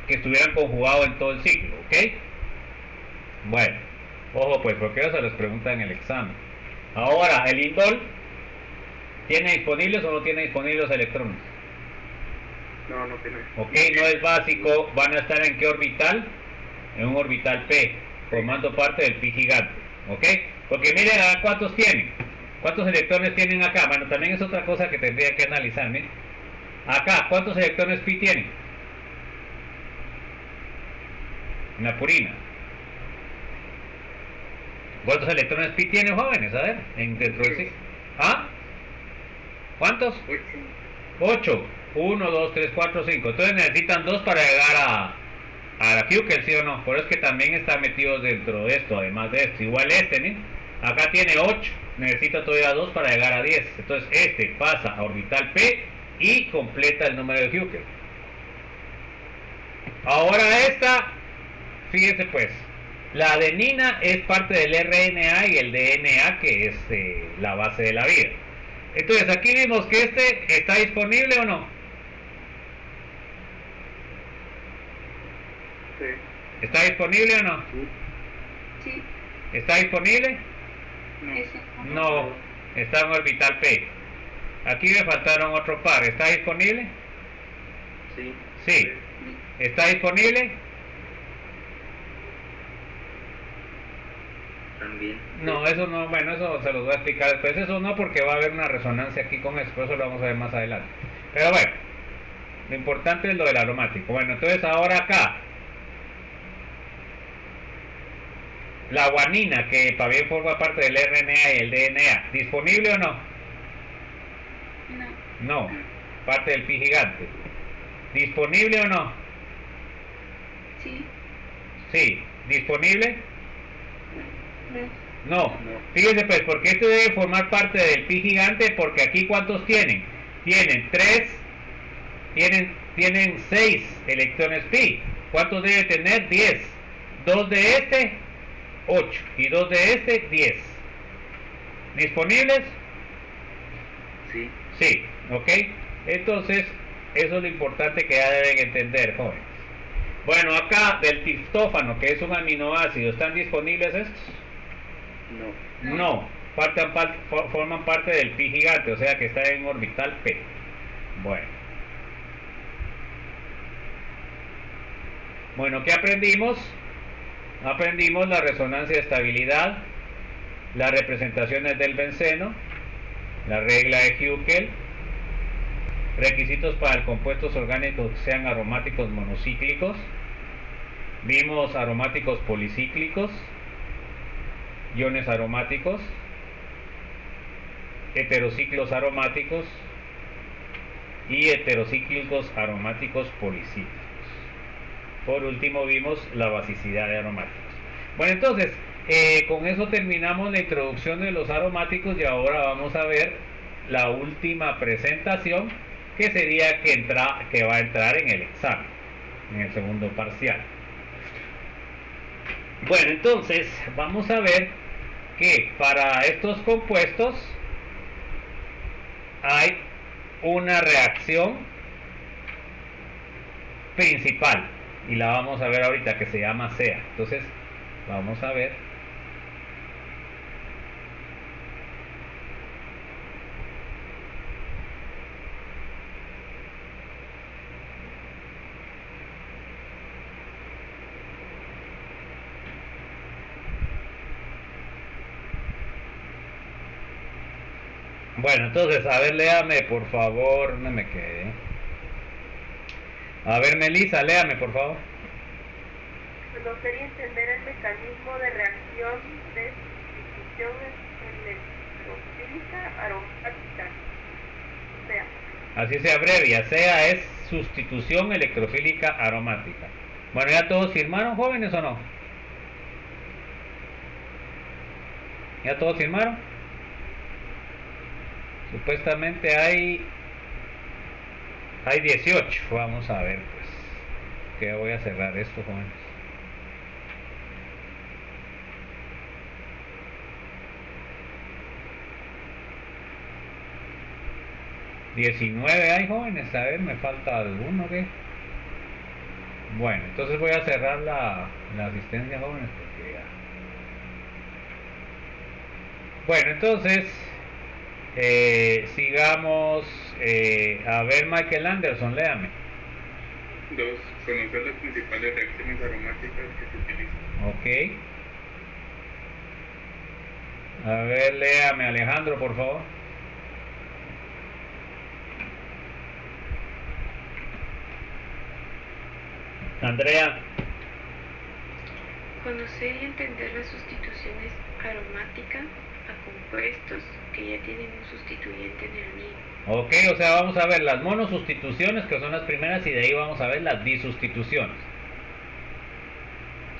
Speaker 1: que estuvieran conjugados en todo el ciclo, ¿ok? Bueno, ojo pues, porque eso se les pregunta en el examen. Ahora, el indol, ¿tiene disponibles o no tiene disponibles los electrones?
Speaker 7: No, no tiene.
Speaker 1: Ok, no es básico, van a estar en qué orbital? En un orbital P, formando parte del pi gigante, ¿ok? Porque miren a cuántos tienen, cuántos electrones tienen acá. Bueno, también es otra cosa que tendría que analizar, miren. Acá, ¿cuántos electrones pi tienen? En la purina. ¿Cuántos electrones pi tienen, jóvenes? A ver, dentro del ciclo. ¿Ah? ¿Cuántos? 8. 1, 2, 3, 4, 5. Entonces necesitan 2 para llegar a la Huckel, ¿sí o no? Por eso es que también está metido dentro de esto, además de esto. Igual este, ¿no? Acá tiene 8, necesita todavía 2 para llegar a 10. Entonces este pasa a orbital P y completa el número de Huckel. Ahora esta, fíjense pues, la adenina es parte del RNA y el DNA, que es la base de la vida. Entonces aquí vimos que este está disponible o no.
Speaker 7: Sí.
Speaker 1: ¿Está disponible o no?
Speaker 5: Sí.
Speaker 1: ¿Está disponible?
Speaker 5: Eso.
Speaker 1: No, está en orbital P. Aquí me faltaron otro par. ¿Está disponible?
Speaker 7: Sí.
Speaker 1: Sí. ¿Está disponible?
Speaker 7: También.
Speaker 1: No, eso no, bueno, eso se los voy a explicar después. Eso no, porque va a haber una resonancia aquí con eso, por eso lo vamos a ver más adelante. Pero bueno, lo importante es lo del aromático. Bueno, entonces ahora acá, la guanina, que también forma parte del RNA y el DNA, ¿disponible o no?
Speaker 5: No.
Speaker 1: No, parte del pi gigante. ¿Disponible o no?
Speaker 5: Sí.
Speaker 1: Sí, ¿disponible?
Speaker 5: No.
Speaker 1: No. Fíjense pues, porque esto debe formar parte del pi gigante, porque aquí ¿cuántos tienen? Tienen 3, tienen 6 electrones pi. ¿Cuántos debe tener? 10. 2 de este, 8. Y 2 de este, 10. ¿Disponibles?
Speaker 7: Sí.
Speaker 1: Sí, ok. Entonces, eso es lo importante que ya deben entender, jóvenes. Bueno, acá del triptófano, que es un aminoácido, ¿están disponibles estos?
Speaker 7: No.
Speaker 1: No, forman parte del pi gigante, o sea que está en orbital P. Bueno, ¿qué aprendimos? Aprendimos la resonancia de estabilidad, las representaciones del benceno, la regla de Huckel, requisitos para compuestos orgánicos que sean aromáticos monocíclicos, vimos aromáticos policíclicos, iones aromáticos, heterociclos aromáticos y heterocíclicos aromáticos policíclicos. Por último vimos la basicidad de aromáticos. Bueno, entonces con eso terminamos la introducción de los aromáticos y ahora vamos a ver la última presentación, que sería que va a entrar en el examen, en el segundo parcial. Bueno, entonces vamos a ver que para estos compuestos hay una reacción principal y la vamos a ver ahorita, que se llama SEA. Entonces vamos a ver Bueno, entonces, a ver, léame, por favor, no me quedé. A ver, Melissa, léame, por favor.
Speaker 8: Conocer y entender el mecanismo de reacción de sustitución electrofílica aromática. SEA.
Speaker 1: Así se abrevia. SEA es sustitución electrofílica aromática. Bueno, ¿ya todos firmaron, jóvenes, o no? ¿Ya todos firmaron? Supuestamente hay 18. Vamos a ver, pues. Que voy a cerrar esto, jóvenes. ¿19 hay, jóvenes? A ver, me falta alguno, ¿qué? Bueno, entonces voy a cerrar la asistencia, jóvenes, porque ya. Bueno, entonces sigamos. A ver, Michael Anderson, léame.
Speaker 9: 2. Conocer las principales reacciones aromáticas que se utilizan.
Speaker 1: Ok. A ver, léame, Alejandro, por favor. Andrea.
Speaker 3: Conocer y entender las sustituciones aromáticas a compuestos que ya tienen un sustituyente en el mismo.
Speaker 1: Ok, o sea, vamos a ver las monosustituciones, que son las primeras, y de ahí vamos a ver las disustituciones.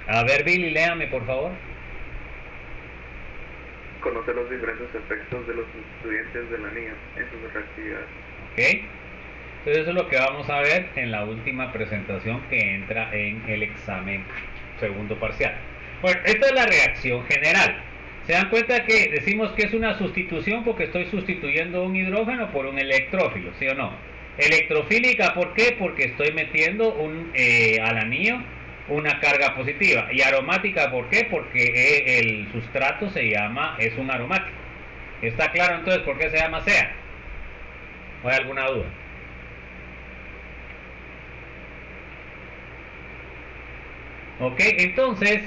Speaker 1: A ver, Billy, léame, por favor.
Speaker 7: Conocer los diferentes efectos de los sustituyentes del anillo en sus reactividades.
Speaker 1: Ok. Entonces eso es lo que vamos a ver en la última presentación que entra en el examen segundo parcial. Bueno, esta es la reacción general. ¿Se dan cuenta que decimos que es una sustitución porque estoy sustituyendo un hidrógeno por un electrófilo, sí o no? Electrofílica, ¿por qué? Porque estoy metiendo al anillo una carga positiva. Y aromática, ¿por qué? Porque el sustrato es un aromático. ¿Está claro entonces por qué se llama SEA? ¿O hay alguna duda? Ok, entonces,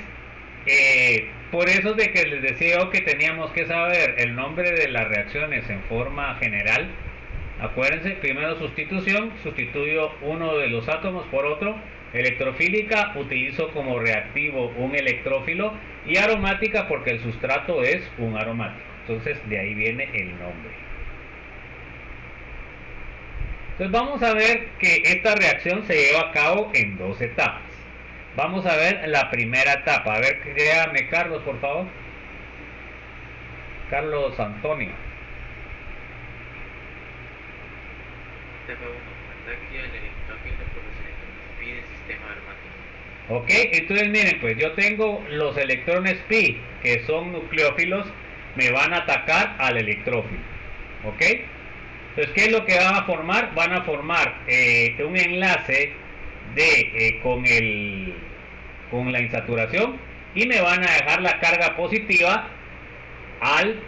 Speaker 1: por eso de que les decía yo que teníamos que saber el nombre de las reacciones en forma general. Acuérdense, primero sustitución, sustituyo uno de los átomos por otro. Electrofílica, utilizo como reactivo un electrófilo. Y aromática porque el sustrato es un aromático. Entonces, de ahí viene el nombre. Entonces, vamos a ver que esta reacción se lleva a cabo en dos etapas. Vamos a ver la primera etapa. A ver, créame, Carlos, por favor. Carlos Antonio. Ok, entonces miren, pues yo tengo los electrones pi, que son nucleófilos, me van a atacar al electrófilo. Ok, entonces, ¿qué es lo que van a formar? Van a formar un enlace con la insaturación y me van a dejar la carga positiva al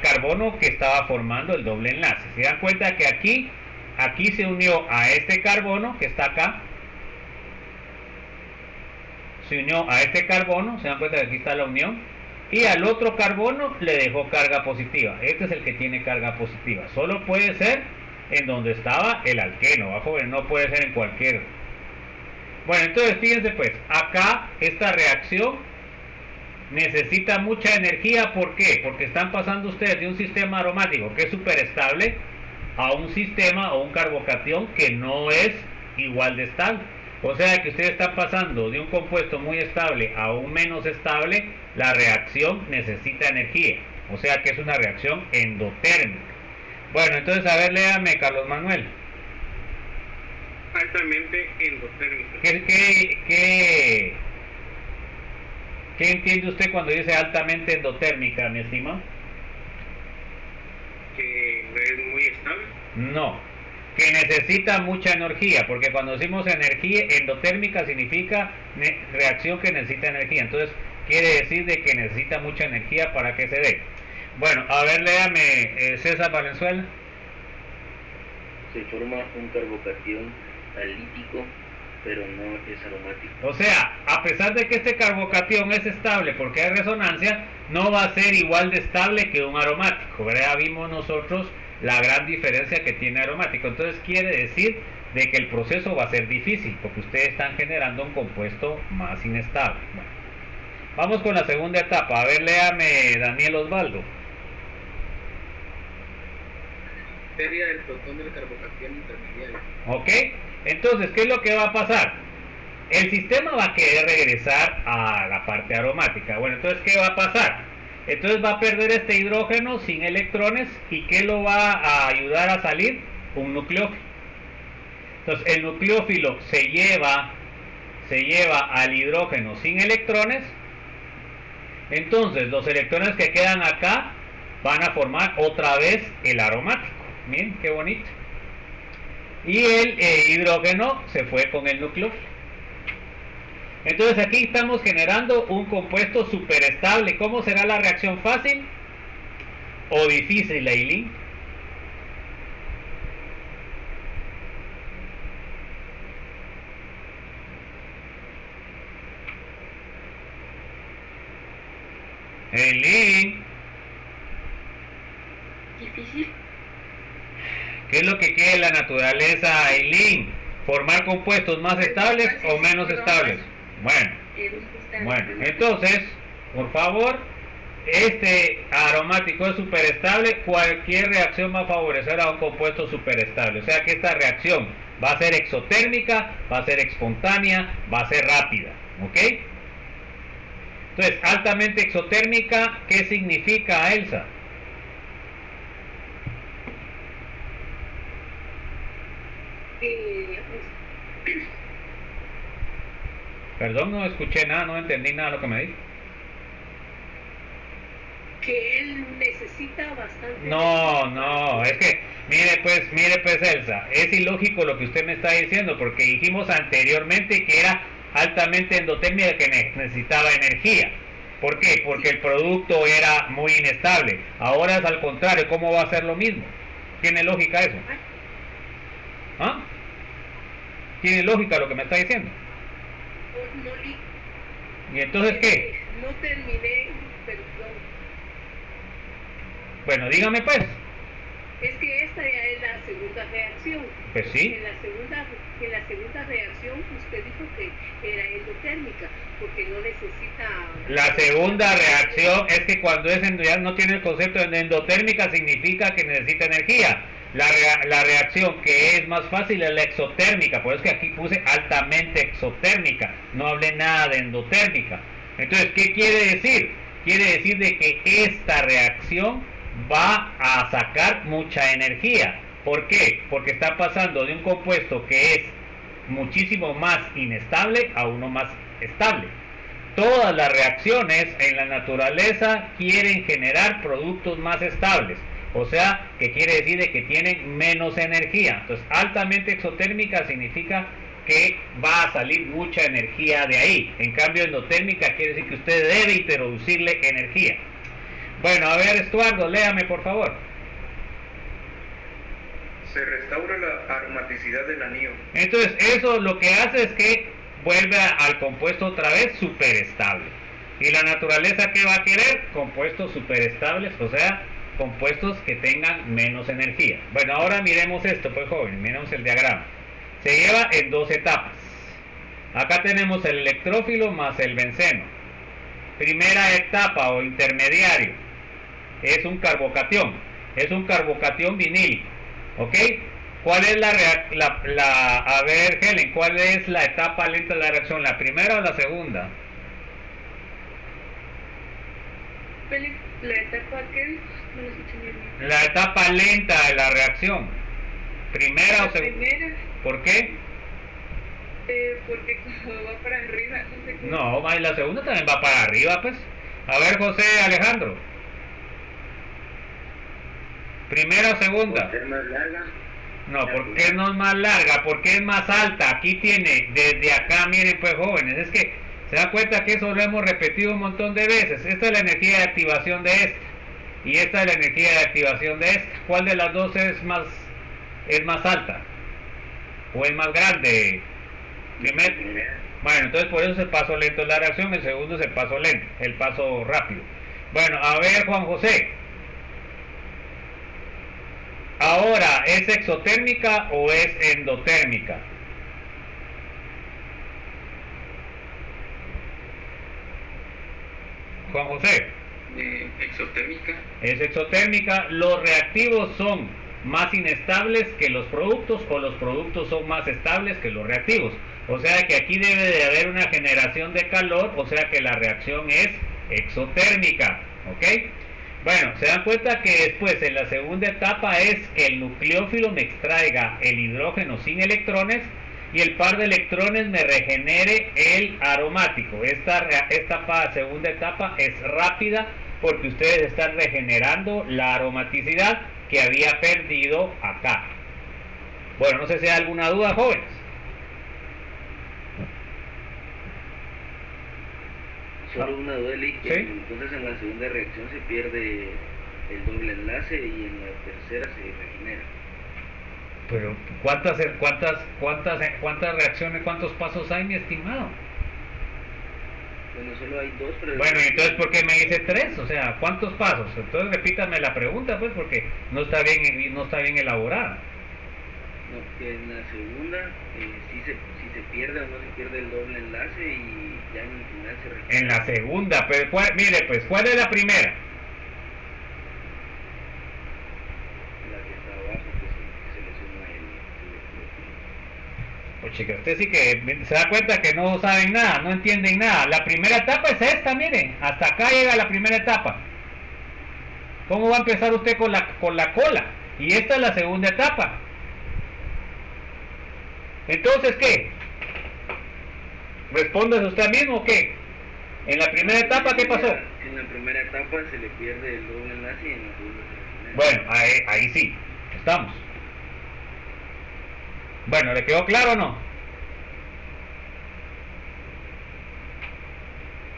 Speaker 1: carbono que estaba formando el doble enlace. Se dan cuenta que aquí se unió a este carbono que está acá, se unió a este carbono, se dan cuenta que aquí está la unión, y al otro carbono le dejó carga positiva. Este es el que tiene carga positiva. Solo puede ser en donde estaba el alqueno, no puede ser en cualquier. Bueno, entonces fíjense pues, acá esta reacción necesita mucha energía. ¿Por qué? Porque están pasando ustedes de un sistema aromático que es súper estable a un sistema o un carbocatión que no es igual de estable. O sea que ustedes están pasando de un compuesto muy estable a un menos estable. La reacción necesita energía, o sea que es una reacción endotérmica. Bueno, entonces a ver, léame, Carlos Manuel.
Speaker 2: Altamente endotérmica.
Speaker 1: ¿Qué entiende usted cuando dice altamente endotérmica, mi estimado?
Speaker 2: Que es muy estable.
Speaker 1: No, que necesita mucha energía, porque cuando decimos energía endotérmica significa reacción que necesita energía. Entonces quiere decir de que necesita mucha energía para que se dé. Bueno, a ver, léame, César Valenzuela.
Speaker 7: Se forma un carbocatión alítico
Speaker 10: pero no es aromático.
Speaker 1: O sea, a pesar de que este carbocatión es estable porque hay resonancia, no va a ser igual de estable que un aromático, ¿verdad? Vimos nosotros la gran diferencia que tiene aromático. Entonces quiere decir de que el proceso va a ser difícil porque ustedes están generando un compuesto más inestable. Bueno, vamos con la segunda etapa. A ver, léame, Daniel Osvaldo.
Speaker 2: Pérdida del protón del carbocatión intermediario.
Speaker 1: Ok, entonces, ¿qué es lo que va a pasar? El sistema va a querer regresar a la parte aromática. Bueno, entonces, ¿qué va a pasar? Entonces va a perder este hidrógeno sin electrones. ¿Y qué lo va a ayudar a salir? Un nucleófilo. Entonces el nucleófilo se lleva al hidrógeno sin electrones. Entonces los electrones que quedan acá van a formar otra vez el aromático. Miren qué bonito. Y el hidrógeno se fue con el nucleófilo. Entonces aquí estamos generando un compuesto superestable. ¿Cómo será la reacción? ¿Fácil o difícil, Eileen? Eileen,
Speaker 3: Difícil.
Speaker 1: ¿qué es lo que quiere la naturaleza, Eileen? ¿Formar compuestos más estables o menos estables? Bueno, entonces, por favor, este aromático es superestable. Cualquier reacción va a favorecer a un compuesto superestable. O sea que esta reacción va a ser exotérmica, va a ser espontánea, va a ser rápida. ¿Ok? Entonces, altamente exotérmica, ¿qué significa, Elsa? Perdón, no escuché nada, no entendí nada de lo que me dijo.
Speaker 8: Que él necesita bastante.
Speaker 1: No, es que, mire pues Elsa, es ilógico lo que usted me está diciendo, porque dijimos anteriormente que era altamente endotérmica, que necesitaba energía. ¿Por qué? Porque el producto era muy inestable. Ahora es al contrario. ¿Cómo va a ser lo mismo? ¿Tiene lógica eso? ¿Ah? ¿Tiene lógica lo que me está diciendo? ¿Y entonces qué?
Speaker 8: No terminé, perdón.
Speaker 1: Bueno, dígame pues.
Speaker 8: Es que esta ya es la segunda reacción.
Speaker 1: Pues sí.
Speaker 8: En la segunda reacción usted dijo que era endotérmica, porque no necesita...
Speaker 1: La segunda reacción es que cuando ya no tiene el concepto de endotérmica, significa que necesita energía. La reacción que es más fácil es la exotérmica, por eso es que aquí puse altamente exotérmica, no hablé nada de endotérmica. Entonces, ¿qué quiere decir? Quiere decir de que esta reacción va a sacar mucha energía. ¿Por qué? Porque está pasando de un compuesto que es muchísimo más inestable a uno más estable. Todas las reacciones en la naturaleza quieren generar productos más estables. O sea, que quiere decir de que tienen menos energía. Entonces, altamente exotérmica significa que va a salir mucha energía de ahí. En cambio, endotérmica quiere decir que usted debe introducirle energía. Bueno, a ver, Estuardo, léame por favor.
Speaker 7: Se restaura la aromaticidad del anillo.
Speaker 1: Entonces, eso lo que hace es que vuelve al compuesto otra vez superestable. ¿Y la naturaleza qué va a querer? Compuestos superestables, o sea, compuestos que tengan menos energía. Bueno, ahora miremos esto, pues jóvenes, miremos el diagrama. Se lleva en dos etapas. Acá tenemos el electrófilo más el benceno. Primera etapa o intermediario es un carbocatión. Es un carbocatión vinílico. ¿Ok? ¿Cuál es a ver, Helen, cuál es la etapa lenta de la reacción? ¿La primera o la segunda?
Speaker 5: ¿La etapa qué? No lo escuché bien.
Speaker 1: La etapa lenta de la reacción. ¿Primera o segunda?
Speaker 5: Primera.
Speaker 1: ¿Por qué?
Speaker 5: Porque cuando va para arriba, no sé cómo.
Speaker 1: No, la segunda también va para arriba, pues. A ver, José Alejandro. ¿Primera o segunda?
Speaker 10: ¿Por qué es más larga?
Speaker 1: No, ¿por qué no es más larga? Porque es más alta. Aquí tiene, desde acá, miren pues jóvenes, es que se dan cuenta que eso lo hemos repetido un montón de veces. Esta es la energía de activación de esta. Y esta es la energía de activación de esta. ¿Cuál de las dos es más alta? ¿O es más grande? Bueno, entonces por eso es el paso lento de la reacción, el segundo es el paso lento, el paso rápido. Bueno, a ver, Juan José. Ahora, ¿es exotérmica o es endotérmica? Juan José.
Speaker 6: Exotérmica.
Speaker 1: Es exotérmica. Los reactivos son más inestables que los productos o los productos son más estables que los reactivos. O sea que aquí debe de haber una generación de calor, o sea que la reacción es exotérmica. ¿Ok? Bueno, se dan cuenta que después en la segunda etapa es que el nucleófilo me extraiga el hidrógeno sin electrones y el par de electrones me regenere el aromático. Esta segunda etapa es rápida porque ustedes están regenerando la aromaticidad que había perdido acá. Bueno, no sé si hay alguna duda, jóvenes.
Speaker 10: Solo una duda, Eli,
Speaker 1: ¿Sí?
Speaker 10: Entonces en la segunda reacción se pierde el doble enlace y en la tercera se regenera.
Speaker 1: Pero ¿cuántas reacciones, cuántos pasos hay, mi estimado?
Speaker 10: Bueno, solo hay dos, pero...
Speaker 1: Bueno, entonces ¿por qué me dice 3? O sea, ¿cuántos pasos? Entonces repítame la pregunta, pues, porque no está bien elaborada.
Speaker 10: No, que en la segunda si se pierde o no se pierde el doble enlace y ya en el final se regenera.
Speaker 1: En la segunda, pero mire, pues, ¿cuál es la primera?
Speaker 10: La que está abajo, que se le suma el
Speaker 1: Pues chica, usted sí que se da cuenta que no saben nada, no entienden nada. La primera etapa es esta, miren, hasta acá llega la primera etapa. ¿Cómo va a empezar usted con la cola? Y esta es la segunda etapa. Entonces, ¿qué? ¿Responde usted mismo o qué? En la primera etapa, ¿qué pasó?
Speaker 10: En la primera etapa se le pierde el doble enlace y en la segunda se regenera.
Speaker 1: Bueno, ahí sí, estamos. Bueno, ¿le quedó claro o no?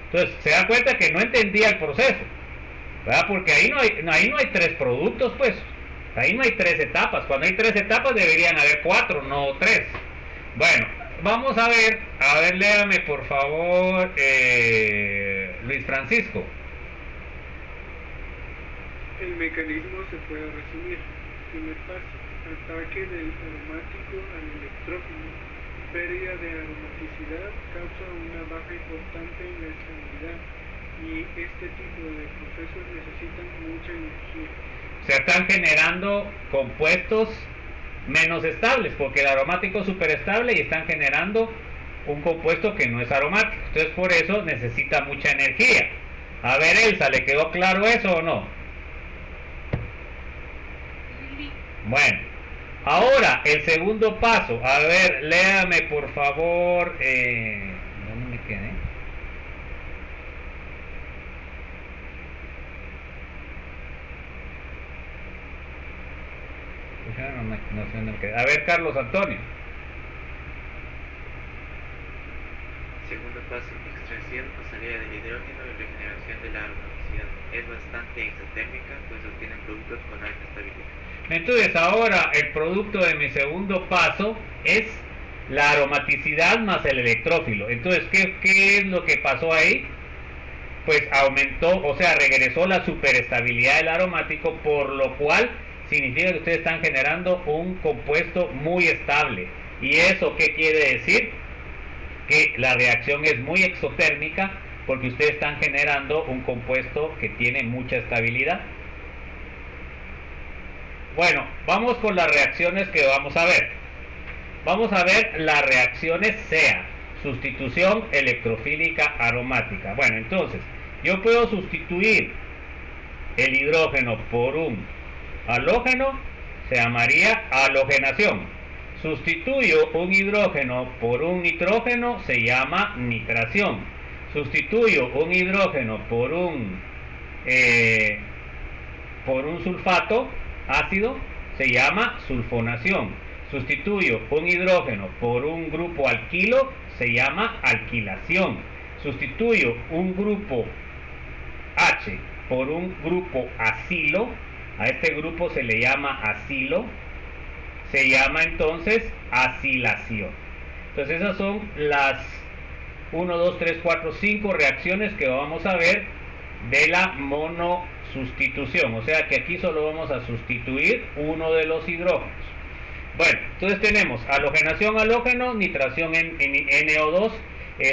Speaker 1: Entonces, se da cuenta que no entendía el proceso, ¿verdad? Porque ahí no hay 3 productos, pues. Ahí no hay 3 etapas. Cuando hay 3 etapas deberían haber 4, no 3. Bueno, vamos a ver, léame por favor, Luis Francisco.
Speaker 11: El mecanismo se puede resumir. Primer paso, ataque del aromático al electrógeno. Pérdida de aromaticidad causa una baja importante en la estabilidad y este tipo de procesos necesitan mucha energía.
Speaker 1: Se están generando compuestos menos estables porque el aromático es súper estable y están generando un compuesto que no es aromático. Entonces por eso necesita mucha energía. A ver, Elsa, ¿le quedó claro eso o no? Bueno, ahora el segundo paso. A ver, léame por favor. ¿Dónde me quedé? No sé dónde me quedé. A ver, Carlos Antonio.
Speaker 12: Segundo paso, extracción o salida del hidrógeno y regeneración de la aromaticidad. Es bastante exotérmica, pues obtienen productos con alta estabilidad.
Speaker 1: Entonces ahora el producto de mi segundo paso es la aromaticidad más el electrófilo. Entonces, ¿qué es lo que pasó ahí? Pues aumentó, o sea, regresó la superestabilidad del aromático, por lo cual significa que ustedes están generando un compuesto muy estable. ¿Y eso qué quiere decir? Que la reacción es muy exotérmica porque ustedes están generando un compuesto que tiene mucha estabilidad. Bueno, vamos con las reacciones que vamos a ver. Vamos a ver las reacciones SEA, sustitución electrofílica aromática. Bueno, entonces, yo puedo sustituir el hidrógeno por un halógeno, se llamaría halogenación. Sustituyo un hidrógeno por un nitrógeno, se llama nitración. Sustituyo un hidrógeno por un sulfato ácido, se llama sulfonación. Sustituyo un hidrógeno por un grupo alquilo, se llama alquilación. Sustituyo un grupo H por un grupo acilo, a este grupo se le llama acilo, se llama entonces acilación. Entonces esas son las 1, 2, 3, 4, 5 reacciones que vamos a ver de la monosustitución. O sea que aquí solo vamos a sustituir uno de los hidrógenos. Bueno, entonces tenemos halogenación halógeno, nitración en NO2,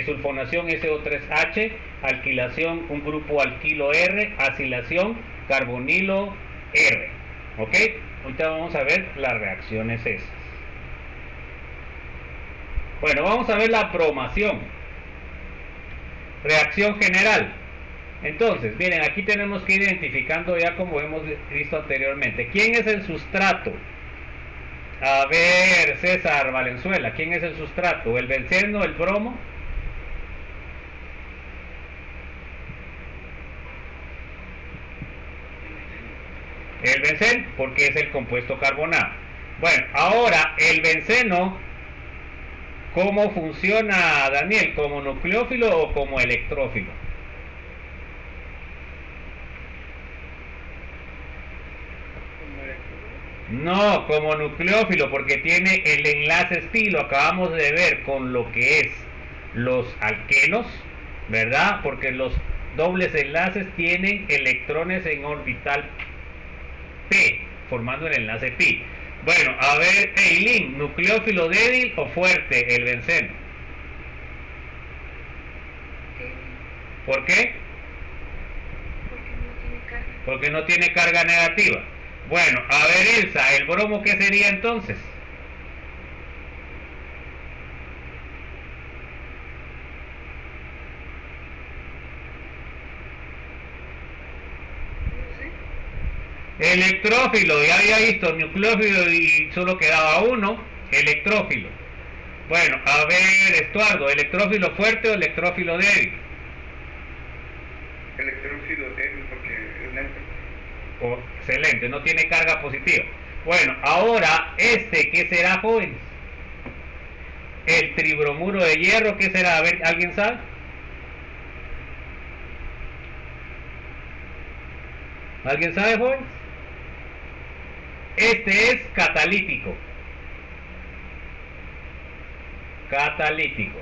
Speaker 1: sulfonación SO3H, alquilación un grupo alquilo R, acilación carbonilo R. ¿Ok? Ahorita vamos a ver las reacciones esas. Bueno, vamos a ver la bromación. Reacción general. Entonces, miren, aquí tenemos que ir identificando ya como hemos visto anteriormente. ¿Quién es el sustrato? A ver, César Valenzuela, ¿quién es el sustrato? ¿El benceno, el bromo? El benceno, porque es el compuesto carbonado. Bueno, ahora, el benceno, ¿cómo funciona, Daniel? ¿Como nucleófilo o como electrófilo? No, como nucleófilo, porque tiene el enlace spi, lo acabamos de ver con lo que es los alquenos, ¿verdad? Porque los dobles enlaces tienen electrones en orbital p, formando el enlace pi. Bueno, a ver, Eileen, ¿nucleófilo débil o fuerte el benceno? ¿Por qué? Porque no tiene carga negativa. Bueno, a ver, Elsa, ¿el bromo qué sería entonces? Electrófilo, ya había visto nucleófilo y solo quedaba uno, electrófilo. Bueno, a ver, Estuardo, ¿electrófilo fuerte o electrófilo débil?
Speaker 9: Electrófilo débil porque es neutro.
Speaker 1: Oh, excelente, no tiene carga positiva. Bueno, ahora, ¿qué será, jóvenes? El tribromuro de hierro, ¿qué será? A ver, ¿alguien sabe? ¿Alguien sabe, jóvenes? Este es catalítico. Catalítico.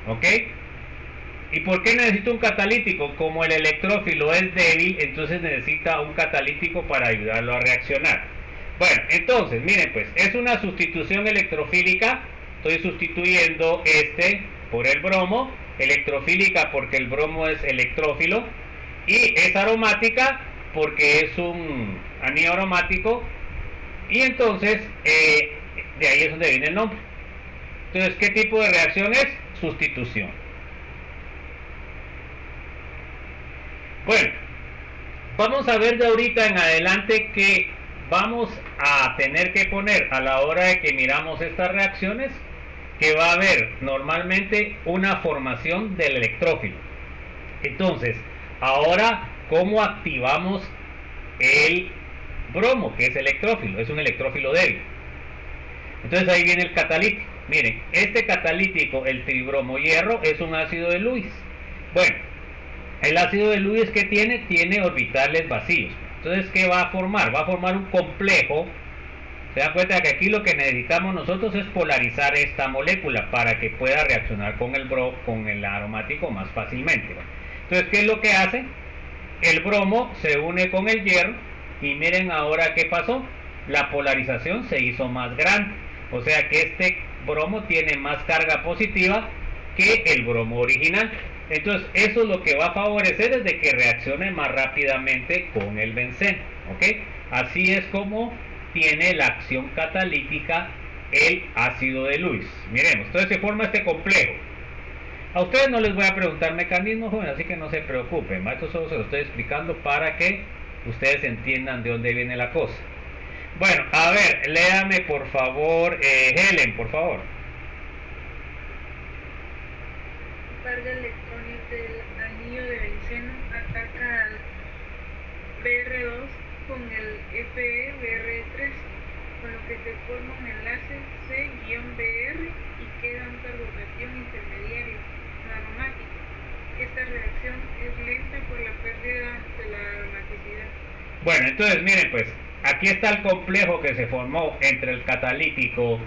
Speaker 1: ¿Ok? ¿Y por qué necesita un catalítico? Como el electrófilo es débil, entonces necesita un catalítico para ayudarlo a reaccionar. Bueno, entonces, miren pues, es una sustitución electrofílica. Estoy sustituyendo por el bromo. Electrofílica porque el bromo es electrófilo. Y es aromática porque es un anillo aromático. Y entonces, de ahí es donde viene el nombre. Entonces, ¿qué tipo de reacción es? Sustitución. Bueno, vamos a ver de ahorita en adelante que vamos a tener que poner a la hora de que miramos estas reacciones, que va a haber normalmente una formación del electrófilo. Entonces, ahora, ¿cómo activamos el bromo, que es electrófilo? Es un electrófilo débil. Entonces ahí viene el catalítico. Miren, este catalítico, el tribromo hierro, es un ácido de Lewis. Bueno, el ácido de Lewis que tiene orbitales vacíos. Entonces, ¿qué va a formar? Va a formar un complejo. Se dan cuenta que aquí lo que necesitamos nosotros es polarizar esta molécula para que pueda reaccionar con el aromático más fácilmente. Entonces, ¿qué es lo que hace? El bromo se une con el hierro y miren ahora qué pasó. La polarización se hizo más grande. O sea que este bromo tiene más carga positiva que el bromo original. Entonces, eso es lo que va a favorecer es de que reaccione más rápidamente con el benceno. ¿Ok? Así es como tiene la acción catalítica el ácido de Lewis. Miremos, entonces se forma este complejo. A ustedes no les voy a preguntar mecanismos, jóvenes, así que no se preocupen. Esto solo se lo estoy explicando para que ustedes entiendan de dónde viene la cosa. Bueno, a ver, léame por favor, Helen, por favor.
Speaker 5: Un par de electrones del anillo de benceno ataca al Br2 con el Fe-Br3, con lo que se forma un enlace C-Br y queda un carbocatión intermediario no aromático. Esta reacción es lenta por la pérdida de la aromaticidad.
Speaker 1: Bueno, entonces miren pues, aquí está el complejo que se formó entre el catalítico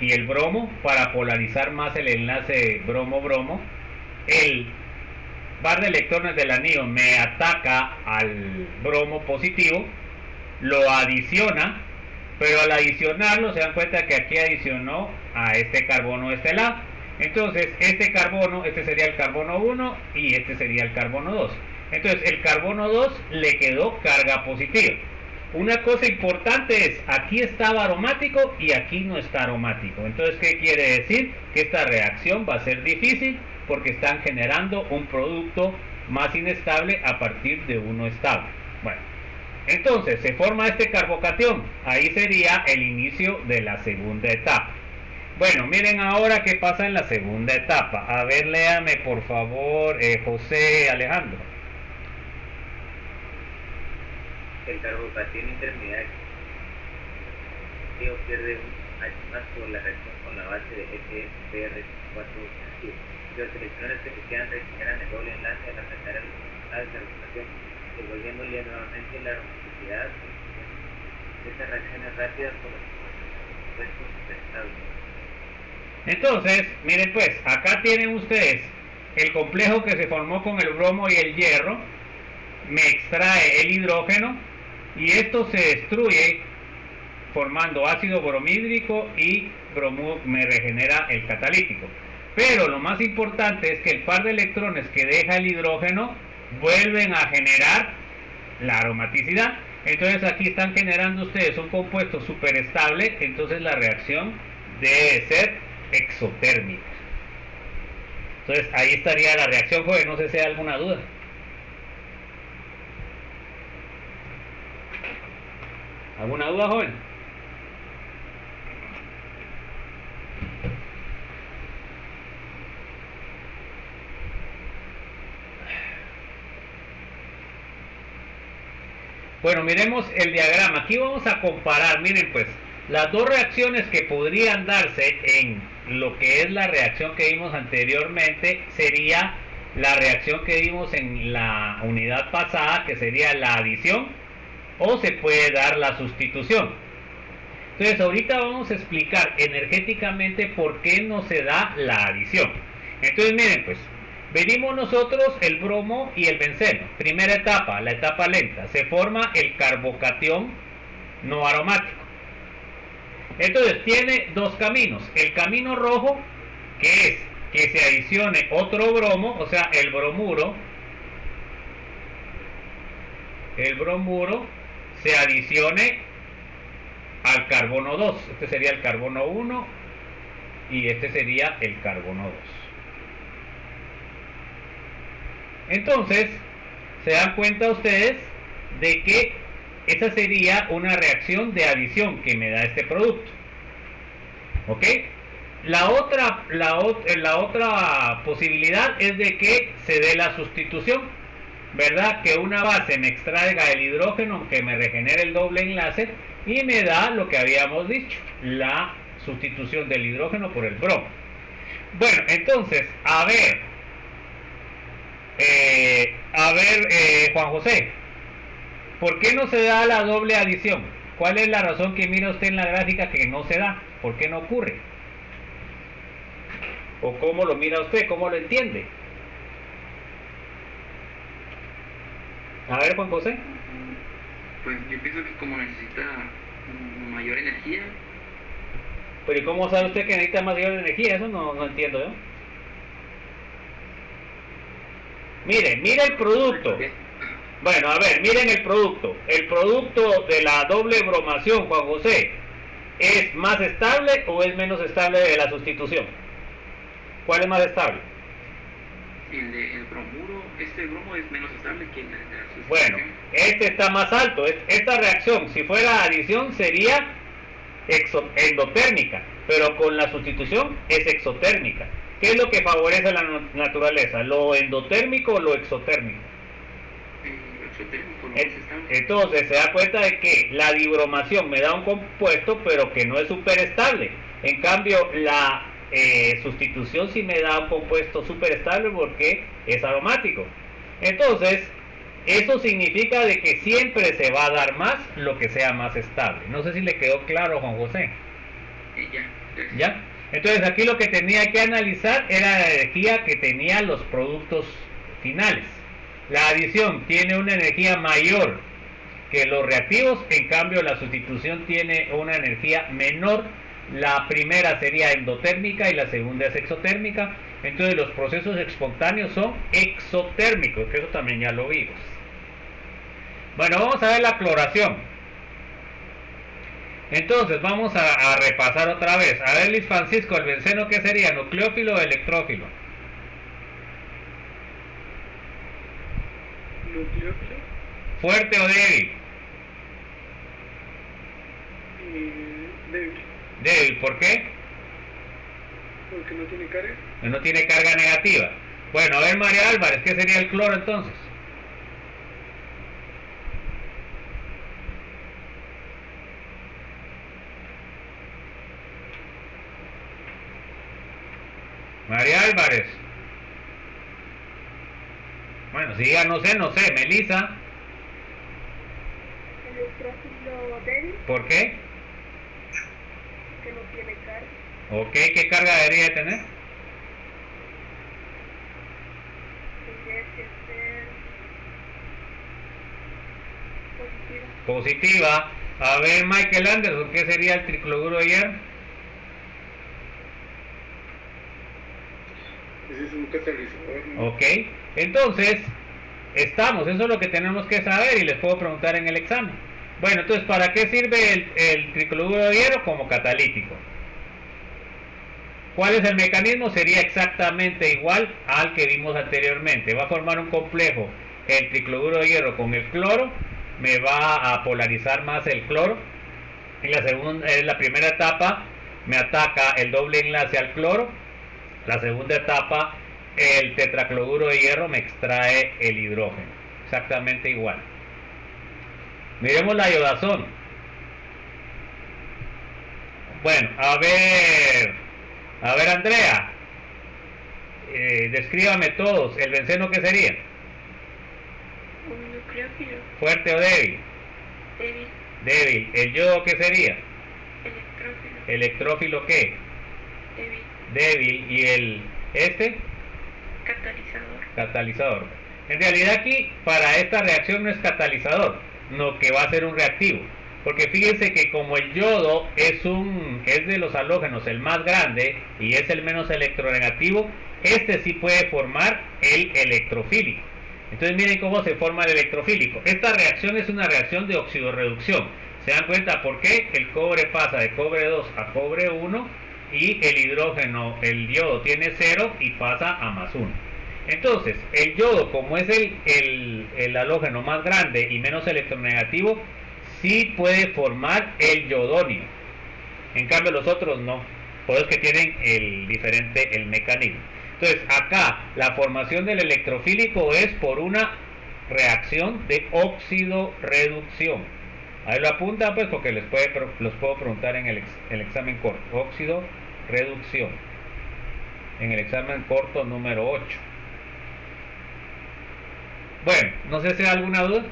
Speaker 1: y el bromo para polarizar más el enlace bromo-bromo. El par de electrones del anillo me ataca al bromo positivo, lo adiciona, pero al adicionarlo se dan cuenta que aquí adicionó a este carbono de este lado. Entonces este carbono, este sería el carbono 1 y este sería el carbono 2. Entonces el carbono 2 le quedó carga positiva. Una cosa importante es, aquí estaba aromático y aquí no está aromático. Entonces, ¿qué quiere decir? Que esta reacción va a ser difícil porque están generando un producto más inestable a partir de uno estable. Bueno, entonces se forma este carbocatión. Ahí sería el inicio de la segunda etapa. Bueno, miren ahora qué pasa en la segunda etapa. A ver, léame por favor, José Alejandro.
Speaker 12: El carbocatión intermediario pierde un H más por la reacción con la base de FeBr4 negativo. Los electrones que se quedan regeneran el doble enlace al afectar la desarmonización, devolviéndole nuevamente la aromaticidad. Estas reacciones rápidas por los compuestos superestables.
Speaker 1: Entonces, miren pues, acá tienen ustedes el complejo que se formó con el bromo y el hierro, me extrae el hidrógeno y esto se destruye formando ácido bromhídrico y bromo me regenera el catalítico. Pero lo más importante es que el par de electrones que deja el hidrógeno vuelven a generar la aromaticidad. Entonces aquí están generando ustedes un compuesto superestable, entonces la reacción debe ser exotérmica. Entonces ahí estaría la reacción, joven, no sé si hay alguna duda. ¿Alguna duda, joven? Bueno, miremos el diagrama. Aquí vamos a comparar, miren pues, las dos reacciones que podrían darse en lo que es la reacción que vimos anteriormente sería la reacción que vimos en la unidad pasada, que sería la adición, o se puede dar la sustitución. Entonces ahorita vamos a explicar energéticamente por qué no se da la adición. Entonces miren pues, venimos nosotros el bromo y el benceno. Primera etapa, la etapa lenta, se forma el carbocatión no aromático. Entonces tiene dos caminos. El camino rojo, que es que se adicione otro bromo, o sea el bromuro se adicione al carbono 2. Este sería el carbono 1 y este sería el carbono 2. Entonces se dan cuenta ustedes de que esa sería una reacción de adición que me da este producto. ¿Ok? La otra posibilidad es de que se dé la sustitución, ¿verdad? Que una base me extraiga el hidrógeno, que me regenere el doble enlace y me da lo que habíamos dicho, la sustitución del hidrógeno por el bromo. Bueno, entonces, a ver, Juan José, ¿por qué no se da la doble adición? ¿Cuál es la razón que mira usted en la gráfica que no se da? ¿Por qué no ocurre? ¿O cómo lo mira usted? ¿Cómo lo entiende? A ver, Juan José.
Speaker 6: Pues yo pienso que como necesita mayor energía.
Speaker 1: Pero ¿y cómo sabe usted que necesita mayor energía? Eso no entiendo yo. Mire el producto. Bueno, a ver, miren el producto. El producto de la doble bromación, Juan José, ¿es más estable o es menos estable de la sustitución? ¿Cuál es más estable?
Speaker 6: El bromuro, este bromo es menos estable que el de la sustitución.
Speaker 1: Bueno, este está más alto. Esta reacción, si fuera adición, sería endotérmica, pero con la sustitución es exotérmica. ¿Qué es lo que favorece la naturaleza? ¿Lo endotérmico o lo exotérmico? Entonces se da cuenta de que la dibromación me da un compuesto pero que no es superestable. En cambio la sustitución sí me da un compuesto superestable porque es aromático. Entonces Eso significa de que siempre se va a dar más lo que sea más estable. No sé si le quedó claro, Juan José. ¿Ya? Entonces aquí lo que tenía que analizar era la energía que tenían los productos finales. La adición tiene una energía mayor que los reactivos, en cambio la sustitución tiene una energía menor. La primera sería endotérmica y la segunda es exotérmica. Entonces los procesos espontáneos son exotérmicos, que eso también ya lo vimos. Bueno, vamos a ver la cloración. Entonces vamos a repasar otra vez. A ver, Luis Francisco, el benceno, ¿qué sería? ¿Nucleófilo o electrófilo?
Speaker 11: Nucleófilo.
Speaker 1: ¿Fuerte o débil?
Speaker 11: Débil.
Speaker 1: Débil, ¿por qué?
Speaker 11: Porque no tiene carga.
Speaker 1: No tiene carga negativa. Bueno, a ver, María Álvarez, ¿qué sería el cloro entonces? María Álvarez. Bueno, si ya no sé, Melissa.
Speaker 8: Electrófilo débil.
Speaker 1: ¿Por qué?
Speaker 8: Que no tiene carga.
Speaker 1: Ok, ¿qué carga debería de tener?
Speaker 8: Tendría que ser
Speaker 1: positiva. Positiva. A ver, Michael Anderson, ¿qué sería el tricloruro de hierro?
Speaker 9: Ese es un catalizador, ¿no?
Speaker 1: Ok, entonces, eso es lo que tenemos que saber y les puedo preguntar en el examen. Bueno, entonces, ¿para qué sirve el tricloruro de hierro? Como catalítico. ¿Cuál es el mecanismo? Sería exactamente igual al que vimos anteriormente. Va a formar un complejo, el tricloruro de hierro con el cloro, me va a polarizar más el cloro. En la primera etapa me ataca el doble enlace al cloro. La segunda etapa, el tetracloruro de hierro me extrae el hidrógeno. Exactamente igual. Miremos la iodazón. Bueno, a ver Andrea, descríbame todos. ¿El benceno qué sería?
Speaker 3: Un nucleófilo.
Speaker 1: ¿Fuerte o débil?
Speaker 3: Débil.
Speaker 1: Débil. ¿El yodo qué sería?
Speaker 3: Electrófilo.
Speaker 1: ¿Electrófilo qué?
Speaker 3: Débil.
Speaker 1: Débil. ¿Y el
Speaker 3: Catalizador.
Speaker 1: Catalizador. En realidad aquí para esta reacción no es catalizador, no, que va a ser un reactivo. Porque fíjense que como el yodo es de los halógenos el más grande y es el menos electronegativo, este sí puede formar el electrofílico. Entonces miren cómo se forma el electrofílico. Esta reacción es una reacción de oxidorreducción. ¿Se dan cuenta por qué? El cobre pasa de cobre 2 a cobre 1 y el hidrógeno, el yodo tiene 0 y pasa a más 1. Entonces, el yodo, como es el halógeno más grande y menos electronegativo, sí puede formar el yodonio. En cambio los otros no. Por eso es que tienen el mecanismo. Entonces, acá la formación del electrofílico es por una reacción de óxido-reducción. Ahí lo apuntan pues porque los puedo preguntar en el examen corto. Óxido-reducción. En el examen corto número 8. Bueno, no sé si hay alguna duda.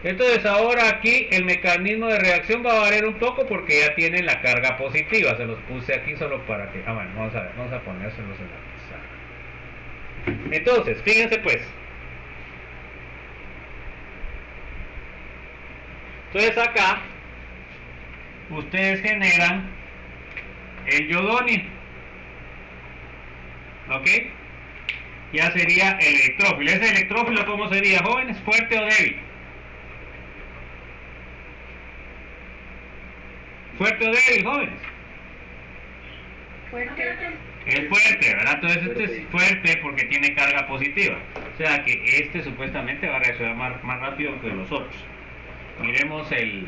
Speaker 1: Entonces ahora aquí el mecanismo de reacción va a variar un poco porque ya tienen la carga positiva. Se los puse aquí solo para que... bueno, vamos a ponérselos en la pizarra. Entonces, fíjense pues. Entonces acá ustedes generan el yodonio. ¿Ok? Ya sería el electrófilo. ¿Ese electrófilo cómo sería, jóvenes? ¿Fuerte o débil? ¿Fuerte o débil, jóvenes?
Speaker 3: Fuerte.
Speaker 1: Es fuerte, ¿verdad? Entonces este es fuerte porque tiene carga positiva. O sea que este supuestamente va a reaccionar más rápido que los otros. Miremos el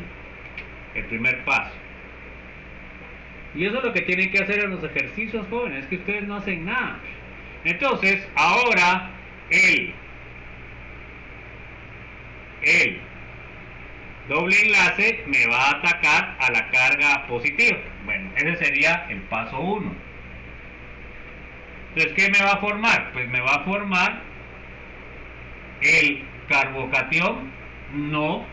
Speaker 1: primer paso. Y eso es lo que tienen que hacer en los ejercicios, jóvenes, es que ustedes no hacen nada. Entonces, ahora el doble enlace me va a atacar a la carga positiva. Bueno, ese sería el paso 1. Entonces, ¿qué me va a formar? Pues me va a formar el carbocatión no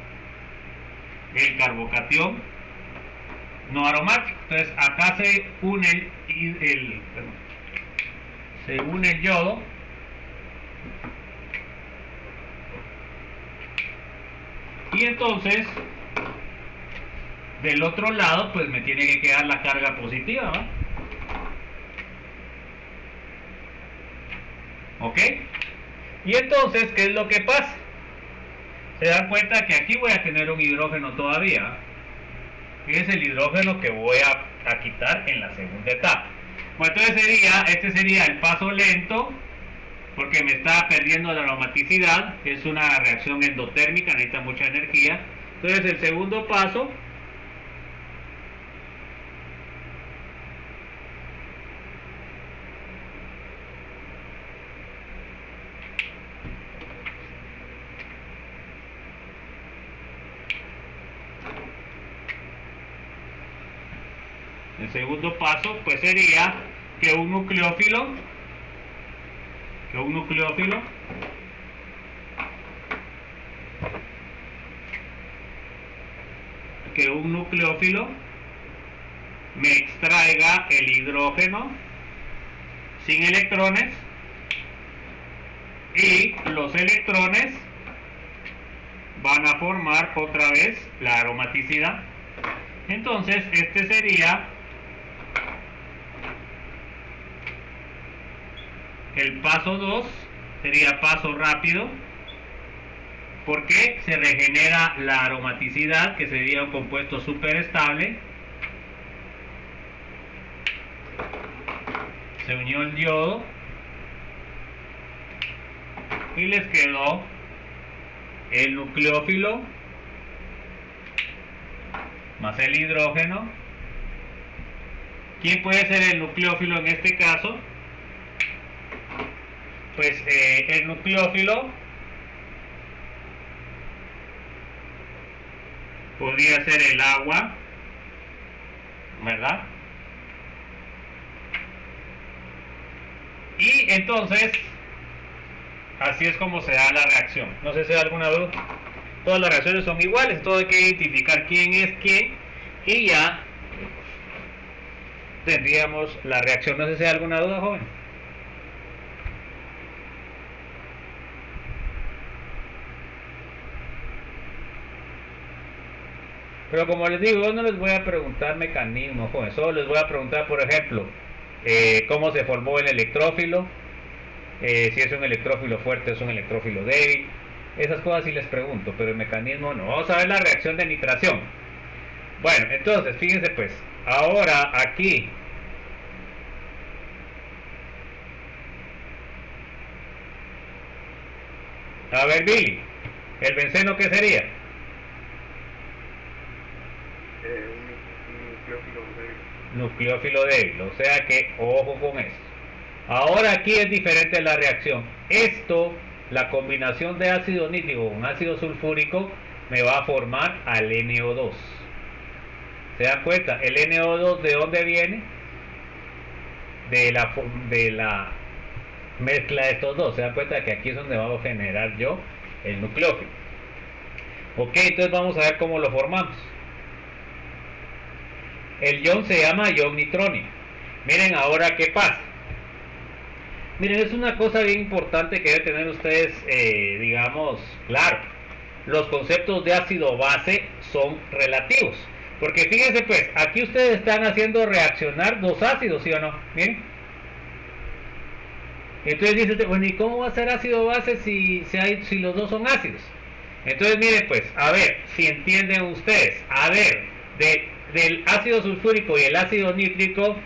Speaker 1: aromático. Entonces acá se une el yodo y entonces del otro lado pues me tiene que quedar la carga positiva, ¿va? ¿Ok? Y entonces, ¿qué es lo que pasa? Se dan cuenta que aquí voy a tener un hidrógeno todavía, que es el hidrógeno que voy a quitar en la segunda etapa. Bueno, entonces este sería el paso lento, porque me está perdiendo la aromaticidad. Es una reacción endotérmica, necesita mucha energía. Entonces el segundo paso pues sería que un nucleófilo me extraiga el hidrógeno sin electrones y los electrones van a formar otra vez la aromaticidad. Entonces este sería el paso 2, sería paso rápido, porque se regenera la aromaticidad, que sería un compuesto superestable. Se unió el yodo y les quedó el nucleófilo más el hidrógeno. ¿Quién puede ser el nucleófilo en este caso? Pues el nucleófilo podría ser el agua, ¿verdad? Y entonces así es como se da la reacción. No sé si hay alguna duda. Todas las reacciones son iguales, todo hay que identificar quién es quién y ya tendríamos la reacción. No sé si hay alguna duda, joven. Pero como les digo, yo no les voy a preguntar mecanismos, joven. Solo les voy a preguntar, por ejemplo, cómo se formó el electrófilo, si es un electrófilo fuerte o es un electrófilo débil. Esas cosas sí les pregunto, pero el mecanismo no. Vamos a ver la reacción de nitración. Bueno, entonces, fíjense pues, ahora aquí a ver, Billy, ¿el benceno qué sería? Nucleófilo débil, o sea que ojo con eso. Ahora aquí es diferente la reacción. Esto, la combinación de ácido nítrico con ácido sulfúrico me va a formar al NO2. ¿Se dan cuenta? El NO2 ¿de dónde viene? De la mezcla de estos dos. Se dan cuenta que aquí es donde vamos a generar yo el nucleófilo. Ok, entonces vamos a ver cómo lo formamos. El ion se llama ion nitrónico. Miren ahora qué pasa. Miren, es una cosa bien importante que deben tener ustedes, digamos, claro. Los conceptos de ácido-base son relativos. Porque fíjense pues, aquí ustedes están haciendo reaccionar dos ácidos, ¿sí o no? Miren. Entonces dices, bueno, ¿y cómo va a ser ácido-base si los dos son ácidos? Entonces miren pues, a ver, si entienden ustedes, a ver, del ácido sulfúrico y el ácido nítrico,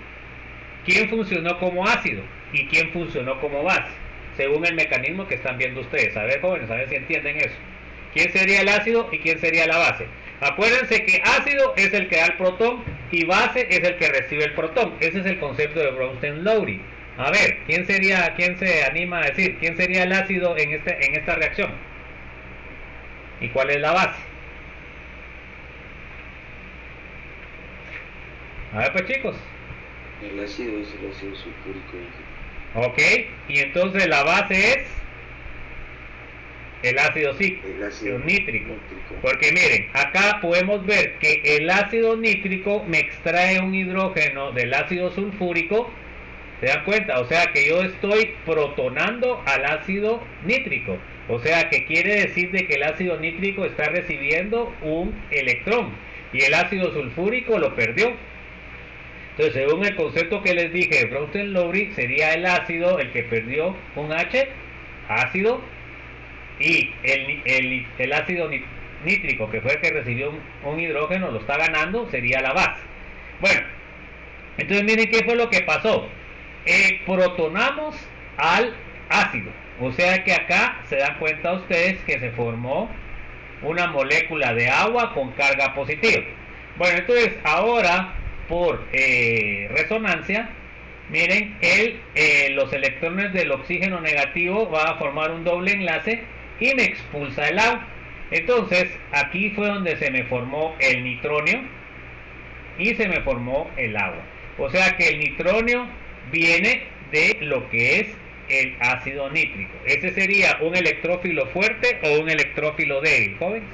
Speaker 1: ¿quién funcionó como ácido y quién funcionó como base? Según el mecanismo que están viendo ustedes. A ver, jóvenes, a ver si entienden eso. ¿Quién sería el ácido y quién sería la base? Acuérdense que ácido es el que da el protón y base es el que recibe el protón. Ese es el concepto de Bronsted-Lowry. A ver, ¿quién se anima a decir quién sería el ácido en esta reacción? ¿Y cuál es la base? A ver pues chicos.
Speaker 13: El ácido es el ácido sulfúrico.
Speaker 1: Ok, y entonces la base es El ácido nítrico. Porque miren, acá podemos ver que el ácido nítrico me extrae un hidrógeno del ácido sulfúrico. ¿Se dan cuenta? O sea que yo estoy protonando al ácido nítrico. O sea que quiere decir de que el ácido nítrico está recibiendo un electrón y el ácido sulfúrico lo perdió. Entonces, según el concepto que les dije de Bronsted-Lowry, sería el ácido el que perdió un H, ácido, y el ácido nítrico, que fue el que recibió un hidrógeno, lo está ganando, sería la base. Bueno, entonces miren qué fue lo que pasó. Protonamos al ácido, o sea que acá se dan cuenta ustedes que se formó una molécula de agua con carga positiva. Bueno, entonces ahora por resonancia, miren, los electrones del oxígeno negativo van a formar un doble enlace y me expulsa el agua. Entonces aquí fue donde se me formó el nitronio y se me formó el agua. O sea que el nitronio viene de lo que es el ácido nítrico. ¿Ese sería un electrófilo fuerte o un electrófilo débil, jóvenes?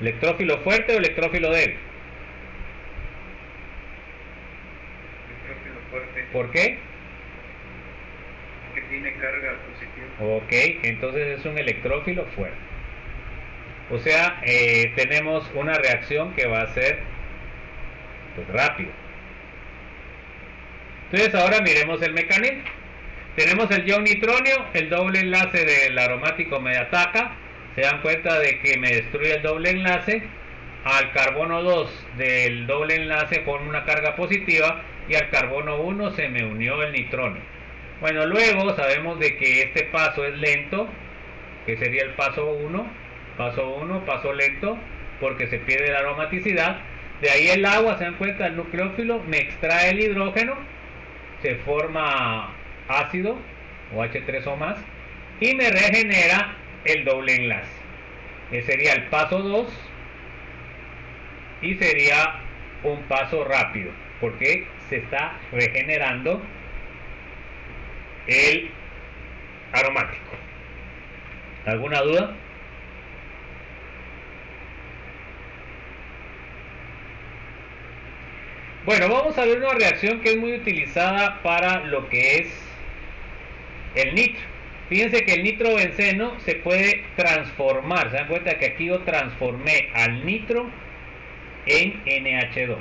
Speaker 1: ¿Electrófilo fuerte o electrófilo débil?
Speaker 4: Electrófilo fuerte.
Speaker 1: ¿Por qué?
Speaker 4: Porque tiene carga positiva.
Speaker 1: Ok, entonces es un electrófilo fuerte. O sea, tenemos una reacción que va a ser pues rápida. Entonces ahora miremos el mecanismo. Tenemos el ion nitronio, el doble enlace del aromático me ataca. Se dan cuenta de que me destruye el doble enlace. Al carbono 2 del doble enlace forma una carga positiva y al carbono 1 se me unió el nitronio. Bueno, luego sabemos de que este paso es lento, que sería el paso 1, paso lento, porque se pierde la aromaticidad. De ahí el agua, se dan cuenta, el nucleófilo me extrae el hidrógeno, se forma ácido o H3 o más y me regenera el doble enlace. Ese sería el paso 2 y sería un paso rápido porque se está regenerando el aromático. ¿Alguna duda? Bueno, vamos a ver una reacción que es muy utilizada para lo que es el nitro. Fíjense que el nitrobenceno se puede transformar. Se dan cuenta que aquí yo transformé al nitro en NH2.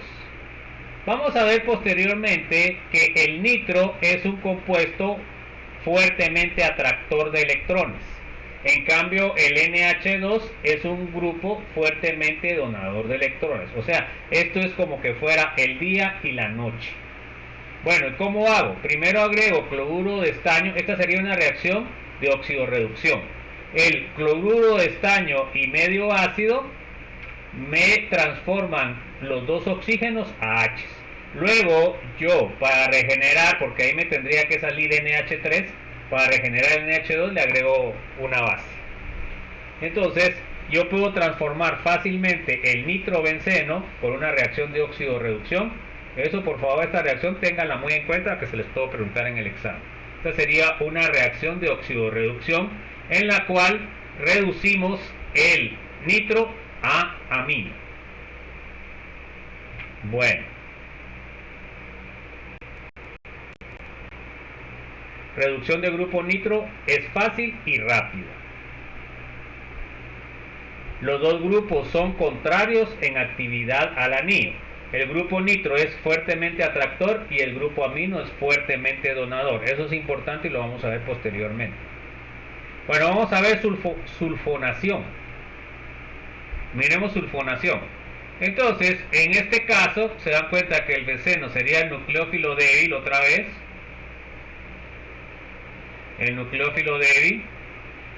Speaker 1: Vamos a ver posteriormente que el nitro es un compuesto fuertemente atractor de electrones. En cambio, el NH2 es un grupo fuertemente donador de electrones. O sea, esto es como que fuera el día y la noche. Bueno, ¿cómo hago? Primero agrego cloruro de estaño. Esta sería una reacción de oxidorreducción. El cloruro de estaño y medio ácido me transforman los dos oxígenos a H. Luego yo, para regenerar, porque ahí me tendría que salir NH3, para regenerar el NH2 le agrego una base. Entonces yo puedo transformar fácilmente el nitrobenceno por una reacción de oxidorreducción. Eso, por favor, esta reacción ténganla muy en cuenta, que se les puedo preguntar en el examen. Esta sería una reacción de oxidorreducción en la cual reducimos el nitro a amino. Bueno, reducción de grupo nitro es fácil y rápida. Los dos grupos son contrarios en actividad al anillo. El grupo nitro es fuertemente atractor y el grupo amino es fuertemente donador. Eso es importante y lo vamos a ver posteriormente. Bueno, vamos a ver sulfonación. Miremos sulfonación. Entonces, en este caso, se dan cuenta que el benceno sería el nucleófilo débil otra vez. El nucleófilo débil.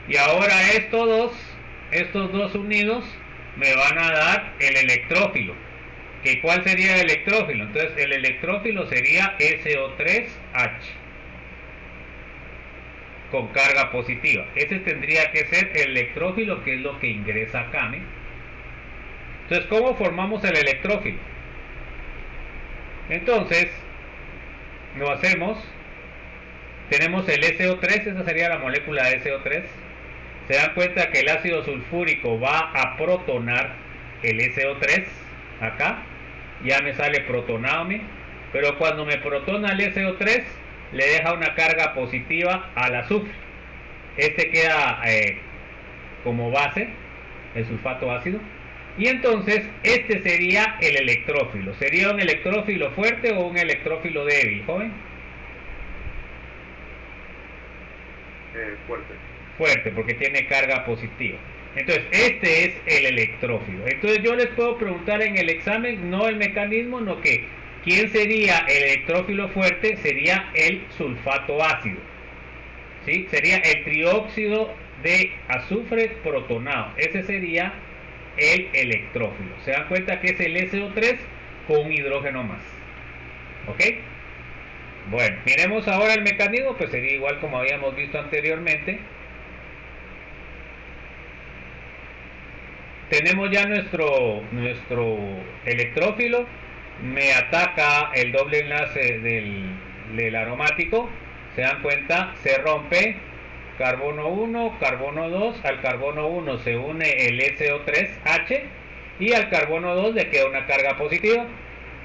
Speaker 1: Y ahora estos dos unidos me van a dar el electrófilo. ¿Que cuál sería el electrófilo? Entonces el electrófilo sería SO3H con carga positiva. Ese tendría que ser el electrófilo, que es lo que ingresa acá, ¿eh? Entonces, ¿cómo formamos el electrófilo? Entonces lo hacemos tenemos el SO3, esa sería la molécula de SO3. Se dan cuenta que el ácido sulfúrico va a protonar el SO3 acá, ya me sale protonado, pero cuando me protona el SO3 le deja una carga positiva al azufre. Este queda como base, el sulfato ácido, y entonces este sería el electrófilo. ¿Sería un electrófilo fuerte o un electrófilo débil, joven?
Speaker 7: Fuerte.
Speaker 1: Fuerte, porque tiene carga positiva. Entonces este es el electrófilo. Entonces yo les puedo preguntar en el examen, no el mecanismo, no que ¿quién sería el electrófilo fuerte? Sería el sulfato ácido, ¿sí? Sería el trióxido de azufre protonado. Ese sería el electrófilo. Se dan cuenta que es el SO3 con un hidrógeno más. ¿Ok? Bueno, miremos ahora el mecanismo, pues sería igual como habíamos visto anteriormente. Tenemos ya nuestro electrófilo. Me ataca el doble enlace del aromático. Se dan cuenta, se rompe carbono 1, carbono 2. Al carbono 1 se une el SO3H y al carbono 2 le queda una carga positiva.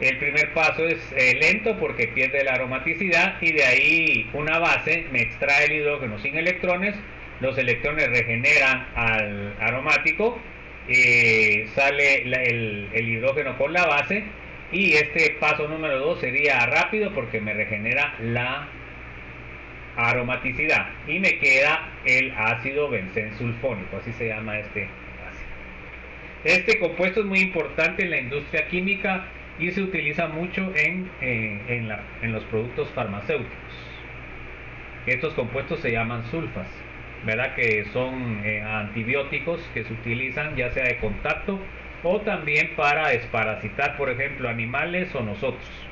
Speaker 1: El primer paso es lento porque pierde la aromaticidad, y de ahí una base me extrae el hidrógeno sin electrones. Los electrones regeneran al aromático, sale el hidrógeno con la base, y este paso número 2 sería rápido porque me regenera la aromaticidad y me queda el ácido benzensulfónico, así se llama este ácido. Este compuesto es muy importante en la industria química y se utiliza mucho en los productos farmacéuticos. Estos compuestos se llaman sulfas, ¿verdad? Que son antibióticos que se utilizan ya sea de contacto o también para desparasitar, por ejemplo, animales o nosotros.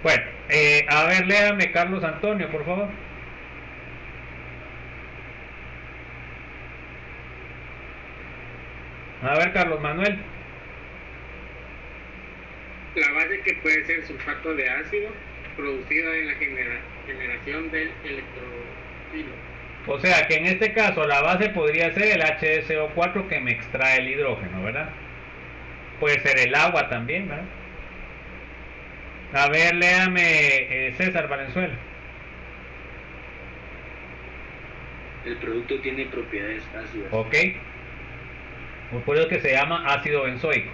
Speaker 1: Bueno, a ver, léame Carlos Antonio, por favor. A ver, Carlos Manuel.
Speaker 2: La base que puede ser sulfato de ácido producido en la generación del electrofilo.
Speaker 1: O sea que en este caso la base podría ser el HSO4 que me extrae el hidrógeno, ¿verdad? Puede ser el agua también, ¿verdad? A ver, léame César Valenzuela.
Speaker 10: El producto tiene propiedades ácidas.
Speaker 1: Ok. Por eso que se llama ácido benzoico.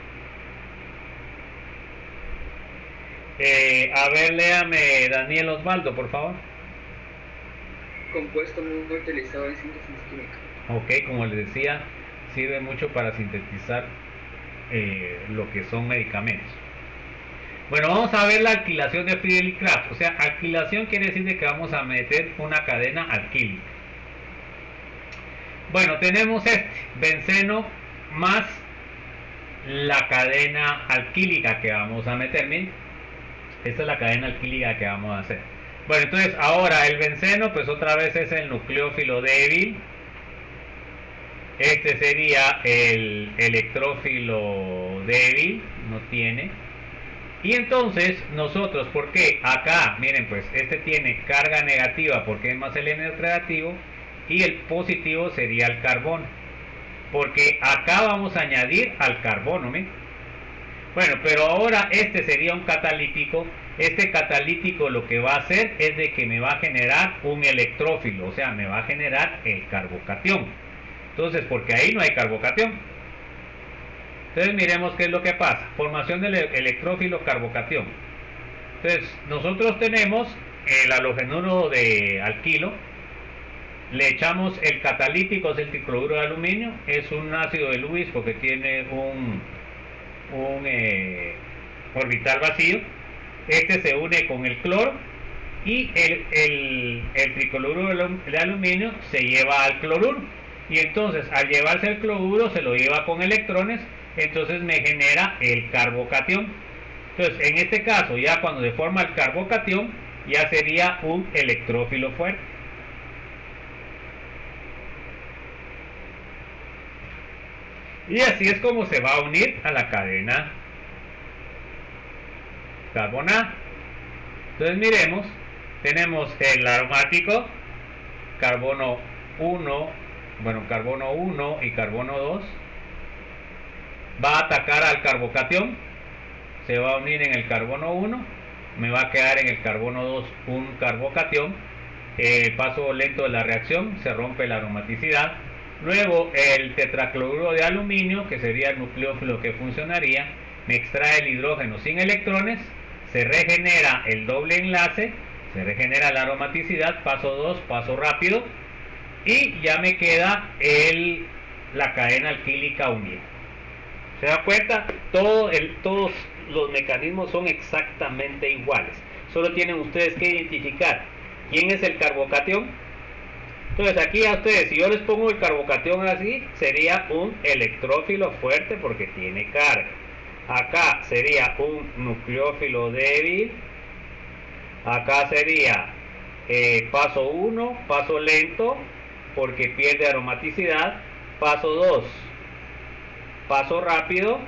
Speaker 1: A ver, léame Daniel Osvaldo, por favor.
Speaker 4: Compuesto muy utilizado en síntesis química.
Speaker 1: Ok, como les decía, sirve mucho para sintetizar lo que son medicamentos. Bueno, vamos a ver la alquilación de Friedel y Krafft. O sea, alquilación quiere decir de que vamos a meter una cadena alquílica. Bueno, tenemos este benceno más la cadena alquílica que vamos a meter. Miren, esta es la cadena alquílica que vamos a hacer. Bueno, entonces ahora el benceno pues otra vez es el nucleófilo débil. Este sería el electrófilo débil, no tiene. Y entonces nosotros, ¿por qué? Acá, miren pues, este tiene carga negativa porque es más el negativo, y el positivo sería el carbono. Porque acá vamos a añadir al carbono, ¿me? Bueno, pero ahora este sería un catalítico. Este catalítico lo que va a hacer es de que me va a generar un electrófilo, o sea, me va a generar el carbocatión. Entonces, porque ahí no hay carbocatión. Entonces miremos qué es lo que pasa. Formación del electrófilo carbocatión. Entonces, nosotros tenemos el halogenuro de alquilo. Le echamos el catalítico, es el tricloruro de aluminio. Es un ácido de Lewis porque tiene un orbital vacío. Este se une con el cloro y el tricloruro de aluminio se lleva al cloruro, y entonces al llevarse el cloruro se lo lleva con electrones, entonces me genera el carbocatión. Entonces en este caso ya cuando se forma el carbocatión ya sería un electrófilo fuerte. Y así es como se va a unir a la cadena carbonada. Entonces miremos tenemos el aromático, carbono 1, bueno, carbono 1 y carbono 2, va a atacar al carbocatión, se va a unir en el carbono 1, me va a quedar en el carbono 2 un carbocatión, paso lento de la reacción, se rompe la aromaticidad. Luego el tetracloruro de aluminio, que sería el nucleófilo que funcionaría, me extrae el hidrógeno sin electrones, se regenera el doble enlace, se regenera la aromaticidad, paso 2, paso rápido, y ya me queda la cadena alquílica unida. ¿Se da cuenta? Todos los mecanismos son exactamente iguales. Solo tienen ustedes que identificar quién es el carbocatión. Entonces aquí a ustedes, si yo les pongo el carbocatión así, sería un electrófilo fuerte porque tiene carga. Acá sería un nucleófilo débil. Acá sería paso 1, paso lento porque pierde aromaticidad. Paso 2, paso rápido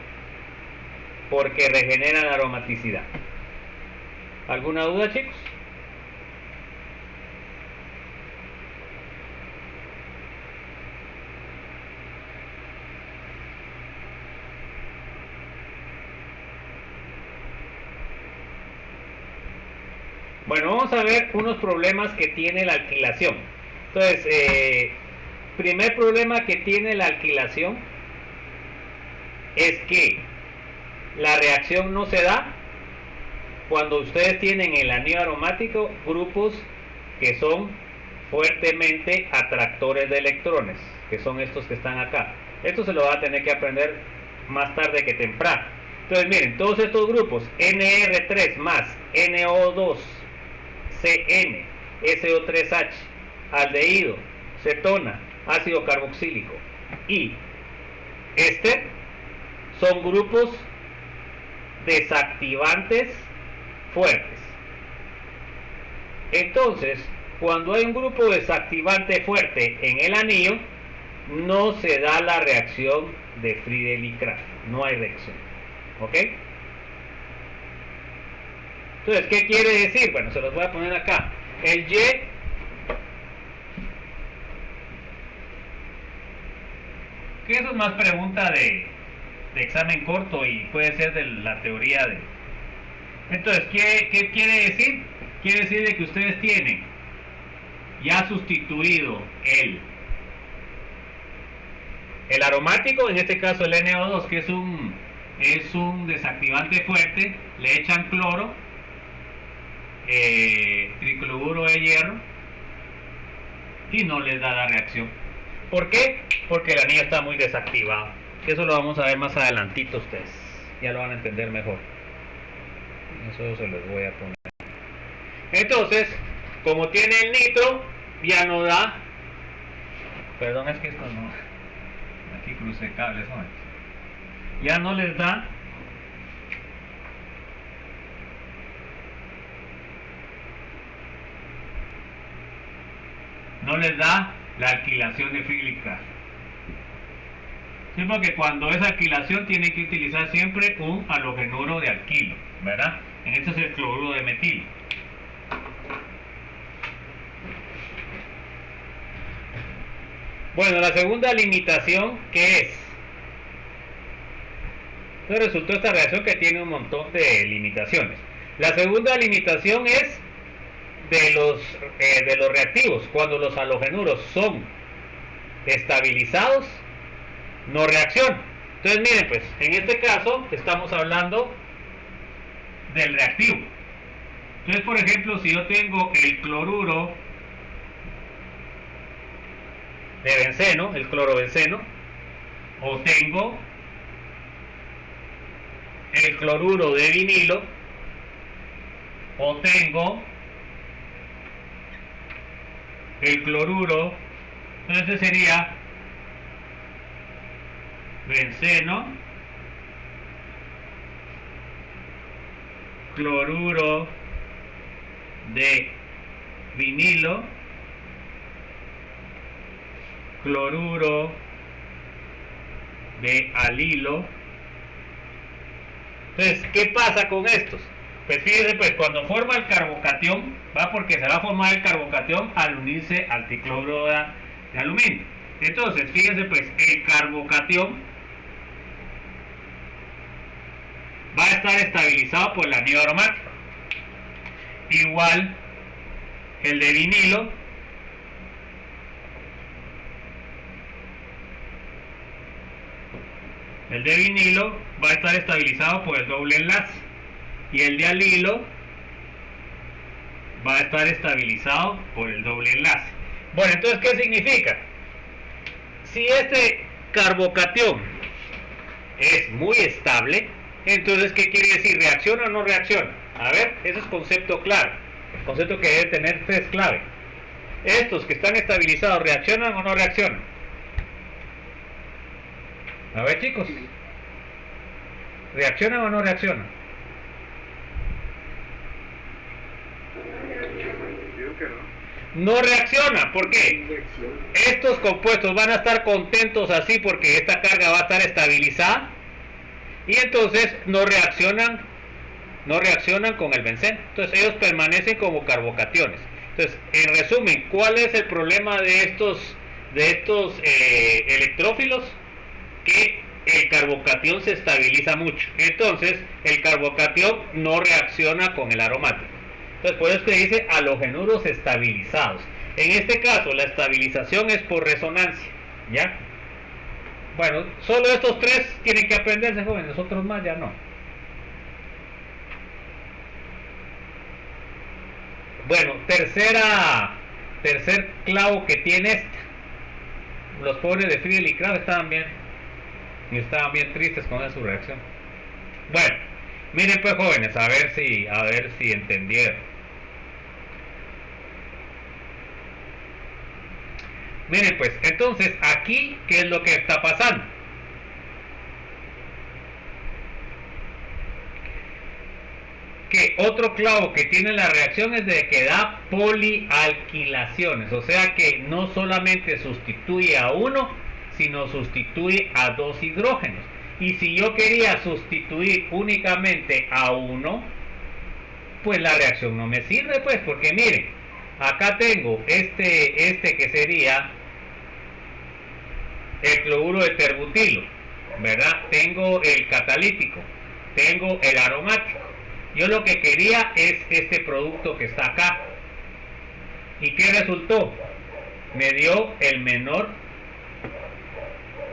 Speaker 1: porque regenera la aromaticidad. ¿Alguna duda, chicos? Bueno, vamos a ver unos problemas que tiene la alquilación. Entonces, primer problema que tiene la alquilación es que la reacción no se da cuando ustedes tienen el anillo aromático grupos que son fuertemente atractores de electrones, que son estos que están acá. Esto se lo va a tener que aprender más tarde que temprano. Entonces miren, todos estos grupos, NR3 más NO2, CN, SO3H, aldehído, cetona, ácido carboxílico y éster, son grupos desactivantes fuertes. Entonces, cuando hay un grupo desactivante fuerte en el anillo, no se da la reacción de Friedel y Crafts, no hay reacción. ¿Ok? Entonces, ¿qué quiere decir? Bueno, se los voy a poner acá. El Y que eso es más pregunta de examen corto y puede ser de la teoría de... Entonces, ¿qué quiere decir? Quiere decir de que ustedes tienen ya sustituido el aromático, en este caso el NO2, que es un desactivante fuerte, le echan cloro, tricloruro de hierro y no les da la reacción. ¿Por qué? Porque el anillo está muy desactivado. Eso lo vamos a ver más adelantito ustedes. Ya lo van a entender mejor. Eso se los voy a poner. Entonces, como tiene el nitro, ya no da. Perdón, es que esto no. Aquí crucé cables, ¿no? Ya no les da. No les da la alquilación de Friedel y Crafts. Sí, porque cuando es alquilación tiene que utilizar siempre un halogenuro de alquilo, ¿verdad? En este es el cloruro de metilo. Bueno, la segunda limitación, ¿qué es? Entonces resultó esta reacción que tiene un montón de limitaciones. La segunda limitación es de los reactivos. Cuando los halogenuros son estabilizados, no reaccionan. Entonces miren, pues en este caso estamos hablando del reactivo. Entonces, por ejemplo, si yo tengo el cloruro de benceno, el clorobenceno, o tengo el cloruro de vinilo, o tengo el cloruro, entonces sería benceno, cloruro de vinilo, cloruro de alilo. Entonces, ¿qué pasa con estos? Pues fíjense, pues cuando forma el carbocatión, va porque se va a formar el carbocatión al unirse al tricloruro de aluminio. Entonces, fíjense, pues el carbocatión va a estar estabilizado por el anillo aromático. Igual el de vinilo va a estar estabilizado por el doble enlace y el de alilo va a estar estabilizado por el doble enlace. Bueno, entonces, ¿qué significa? Si este carbocatión es muy estable, entonces, ¿qué quiere decir? ¿Reacciona o no reacciona? A ver, ese es concepto clave. Concepto que debe tener 3 clave. Estos que están estabilizados, ¿reaccionan o no reaccionan? A ver, chicos. ¿Reaccionan o no reaccionan? No reacciona. ¿Por qué? Estos compuestos van a estar contentos así porque esta carga va a estar estabilizada y entonces no reaccionan con el benceno. Entonces ellos permanecen como carbocationes. Entonces, en resumen, ¿cuál es el problema de estos electrófilos? Que el carbocatión se estabiliza mucho. Entonces, el carbocatión no reacciona con el aromático. Entonces, por eso se dice halogenuros estabilizados. En este caso, la estabilización es por resonancia. ¿Ya? Bueno, solo estos 3 tienen que aprenderse, jóvenes. Nosotros más ya no. Bueno, tercer clavo que tiene este. Los pobres de Friedel y Krauss estaban bien tristes con su reacción. Bueno, miren pues, jóvenes, a ver si entendieron. Miren pues, entonces aquí, ¿qué es lo que está pasando? Que otro clavo que tiene la reacción es de que da polialquilaciones, o sea que no solamente sustituye a uno, sino sustituye a 2 hidrógenos. Y si yo quería sustituir únicamente a uno, pues la reacción no me sirve, pues, porque miren, acá tengo este que sería el cloruro de terbutilo, ¿verdad? Tengo el catalítico, tengo el aromático. Yo lo que quería es este producto que está acá. ¿Y qué resultó? Me dio el menor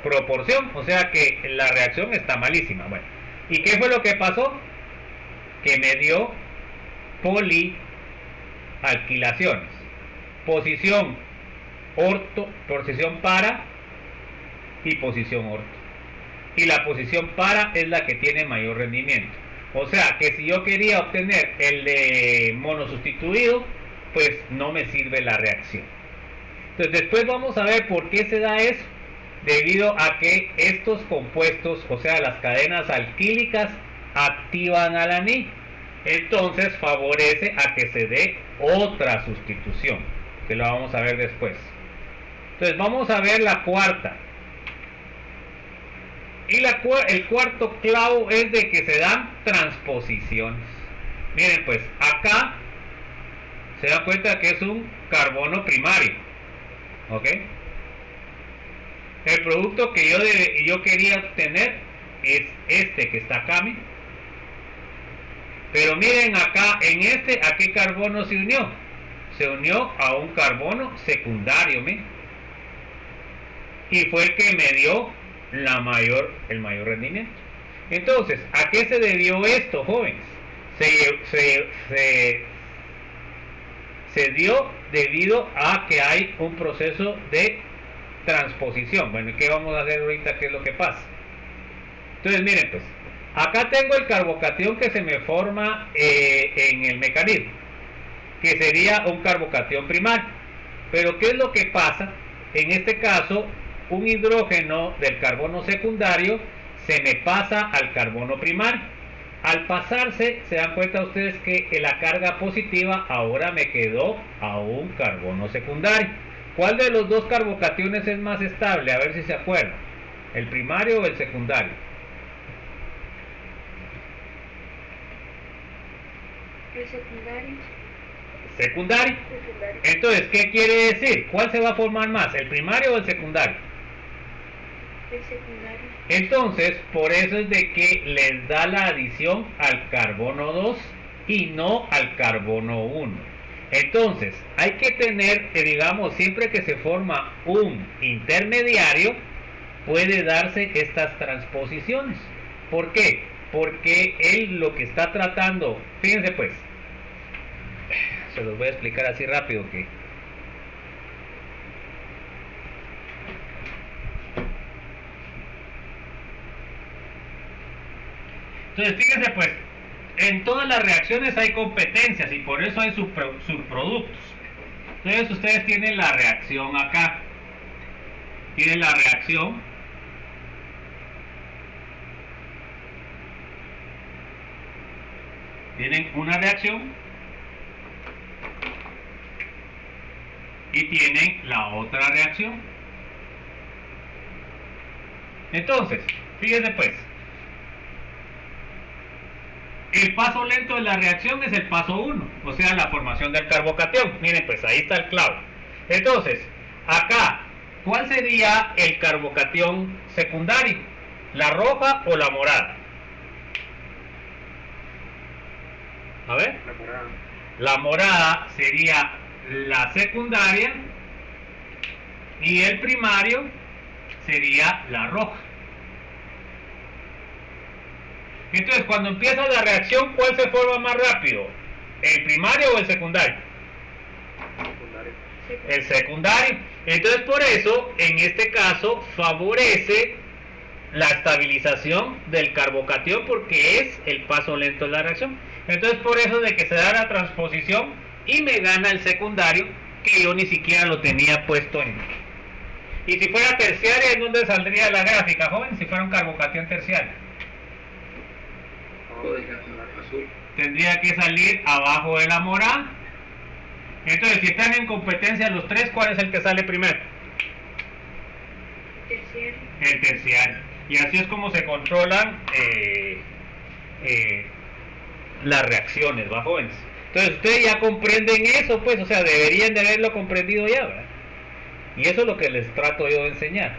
Speaker 1: proporción, o sea que la reacción está malísima. Bueno, ¿y qué fue lo que pasó? Que me dio polialquilaciones. Posición orto, posición para y posición orto. Y la posición para es la que tiene mayor rendimiento. O sea que si yo quería obtener el de monosustituido, pues no me sirve la reacción. Entonces después vamos a ver por qué se da eso. Debido a que estos compuestos, o sea las cadenas alquílicas, activan al anillo. Entonces favorece a que se dé otra sustitución, que lo vamos a ver después. Entonces vamos a ver la cuarta. Y el cuarto clavo es de que se dan transposiciones. Miren pues, acá se da cuenta que es un carbono primario. ¿Ok? El producto que yo quería obtener es este que está acá, miren. Pero miren acá, en ¿a qué carbono se unió? Se unió a un carbono secundario, miren. Y fue el que me dio el mayor rendimiento. Entonces, ¿a qué se debió esto, jóvenes? Se dio debido a que hay un proceso de transposición. Bueno, ¿qué vamos a hacer ahorita? ¿Qué es lo que pasa? Entonces, miren pues, acá tengo el carbocatión que se me forma en el mecanismo, que sería un carbocatión primario. Pero ¿qué es lo que pasa? En este caso, un hidrógeno del carbono secundario se me pasa al carbono primario. Al pasarse, se dan cuenta ustedes que la carga positiva ahora me quedó a un carbono secundario. ¿Cuál de los dos carbocationes es más estable? A ver si se acuerdan. ¿El primario o el secundario?
Speaker 5: El secundario.
Speaker 1: Secundario.
Speaker 8: Secundario.
Speaker 1: Entonces, ¿qué quiere decir? ¿Cuál se va a formar más, el primario o el secundario?
Speaker 5: El secundario.
Speaker 1: Entonces, por eso es de que les da la adición al carbono 2 y no al carbono 1. Entonces, hay que tener, digamos, siempre que se forma un intermediario, puede darse estas transposiciones. ¿Por qué? Porque él lo que está tratando, fíjense pues, se los voy a explicar así rápido que... Entonces, fíjense pues, en todas las reacciones hay competencias y por eso hay subproductos. Entonces ustedes tienen la reacción acá. Tienen la reacción. Tienen una reacción. Y tienen la otra reacción. Entonces, fíjense pues. El paso lento de la reacción es el paso 1, o sea, la formación del carbocatión. Miren, pues ahí está el clavo. Entonces, acá, ¿cuál sería el carbocatión secundario? ¿La roja o la morada? A ver.
Speaker 9: La morada.
Speaker 1: La morada sería la secundaria y el primario sería la roja. Entonces, cuando empieza la reacción, ¿cuál se forma más rápido? ¿El primario o el secundario? El secundario. Entonces, por eso, en este caso, favorece la estabilización del carbocatión porque es el paso lento de la reacción. Entonces, por eso de que se da la transposición y me gana el secundario, que yo ni siquiera lo tenía puesto en... Y si fuera terciaria, ¿en dónde saldría la gráfica, joven? Si fuera un carbocatión terciario. Tendría que salir abajo de la morada. Entonces, si están en competencia los tres, ¿cuál es el que sale primero?
Speaker 5: Terciario.
Speaker 1: El terciario. Y así es como se controlan las reacciones, ¿va, jóvenes? Entonces, ustedes ya comprenden eso, pues, o sea, deberían de haberlo comprendido ya, ¿verdad? Y eso es lo que les trato yo de enseñar.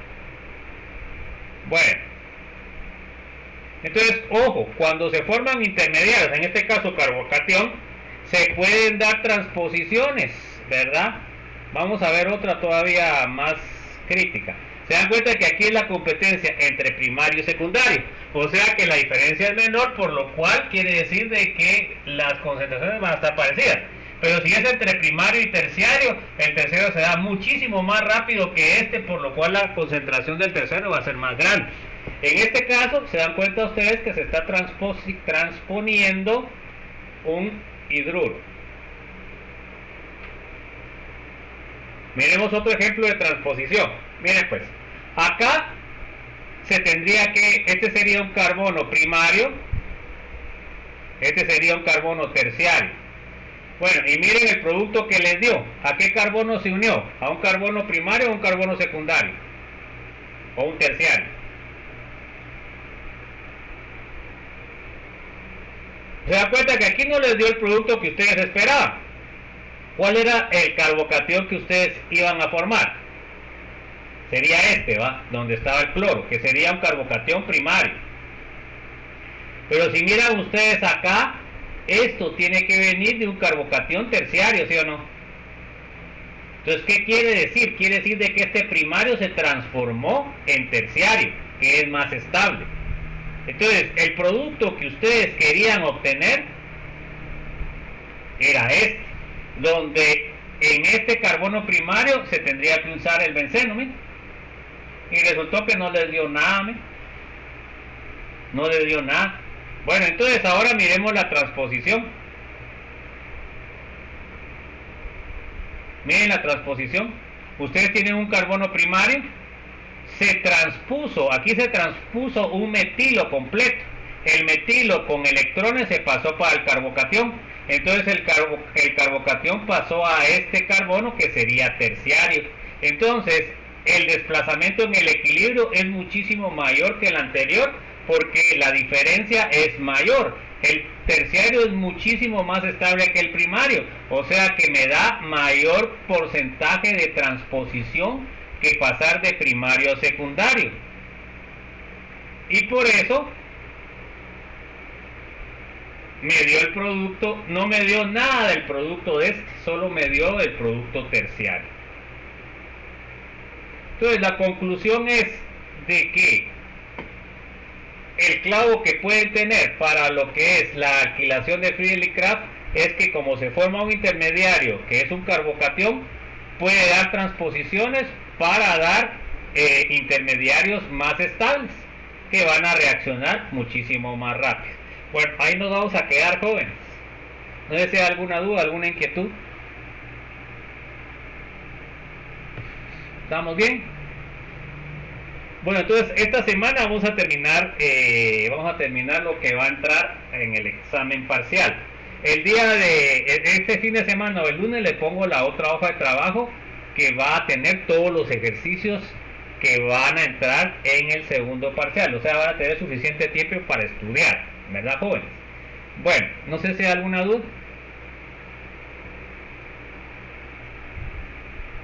Speaker 1: Bueno. Entonces, ojo, cuando se forman intermediarios, en este caso carbocatión, se pueden dar transposiciones, ¿verdad? Vamos a ver otra todavía más crítica. Se dan cuenta que aquí es la competencia entre primario y secundario, o sea que la diferencia es menor, por lo cual quiere decir de que las concentraciones van a estar parecidas. Pero si es entre primario y terciario, el terciario se da muchísimo más rápido que este, por lo cual la concentración del terciario va a ser más grande. En este caso, se dan cuenta ustedes que se está transponiendo un hidruro. Miremos otro ejemplo de transposición. Miren pues, acá se tendría que, este sería un carbono primario, este sería un carbono terciario. Bueno, y miren el producto que les dio. ¿A qué carbono se unió? ¿A un carbono primario o a un carbono secundario? ¿O un terciario? Se da cuenta que aquí no les dio el producto que ustedes esperaban. ¿Cuál era el carbocatión que ustedes iban a formar? Sería este, ¿va? Donde estaba el cloro, que sería un carbocatión primario. Pero si miran ustedes acá, esto tiene que venir de un carbocatión terciario, ¿sí o no? Entonces, ¿qué quiere decir? Quiere decir de que este primario se transformó en terciario, que es más estable. Entonces, el producto que ustedes querían obtener era este, donde en este carbono primario se tendría que usar el benceno, ¿me? Y resultó que no les dio nada, ¿me? No les dio nada. Bueno, entonces ahora miremos la transposición. Miren la transposición. Ustedes tienen un carbono primario. Se transpuso, aquí se transpuso un metilo completo. El metilo con electrones se pasó para el carbocatión. Entonces el carbocatión pasó a este carbono que sería terciario. Entonces el desplazamiento en el equilibrio es muchísimo mayor que el anterior porque la diferencia es mayor. terciario es muchísimo más estable que el primario, o sea que me da mayor porcentaje de transposición que pasar de primario a secundario. Y por eso me dio el producto, no me dio nada del producto de este, solo me dio el producto terciario. Entonces la conclusión es de que el clavo que pueden tener para lo que es la alquilación de Friedrich-Crafts es que como se forma un intermediario que es un carbocatión, puede dar transposiciones para dar intermediarios más estables que van a reaccionar muchísimo más rápido. Bueno, ahí nos vamos a quedar, jóvenes. No sé si hay alguna duda, alguna inquietud. ¿Estamos bien? Bueno, entonces esta semana vamos a terminar lo que va a entrar en el examen parcial. El día de este fin de semana o el lunes le pongo la otra hoja de trabajo que va a tener todos los ejercicios que van a entrar en el segundo parcial. O sea, van a tener suficiente tiempo para estudiar, ¿verdad, jóvenes? Bueno, no sé si hay alguna duda.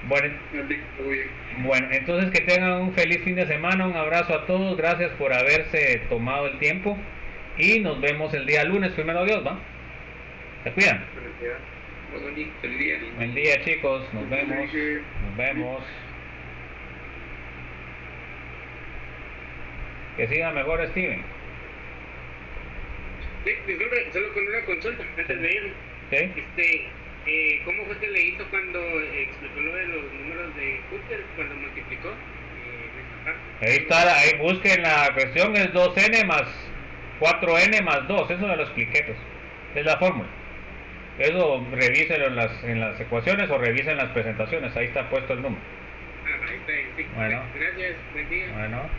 Speaker 1: Bueno, entonces que tengan un feliz fin de semana, un abrazo a todos, gracias por haberse tomado el tiempo y nos vemos el día lunes, primero Dios, ¿va? ¿Se cuidan? Buen día, chicos, nos vemos. Que siga mejor, Steven.
Speaker 2: Sí, disculpe, solo con una consulta antes de irme.
Speaker 1: ¿Sí?
Speaker 2: ¿Cómo fue que le hizo cuando explicó lo de los números de Hooker, cuando multiplicó esta parte?
Speaker 1: Ahí está, ahí busquen la cuestión, es 2n más 4n más 2, eso me lo expliqué, pues. Es la fórmula. Eso revísenlo en las ecuaciones o revisen las presentaciones, ahí está puesto el número.
Speaker 2: Ahí está, sí.
Speaker 1: Bueno.
Speaker 2: Gracias, buen día.
Speaker 1: Bueno.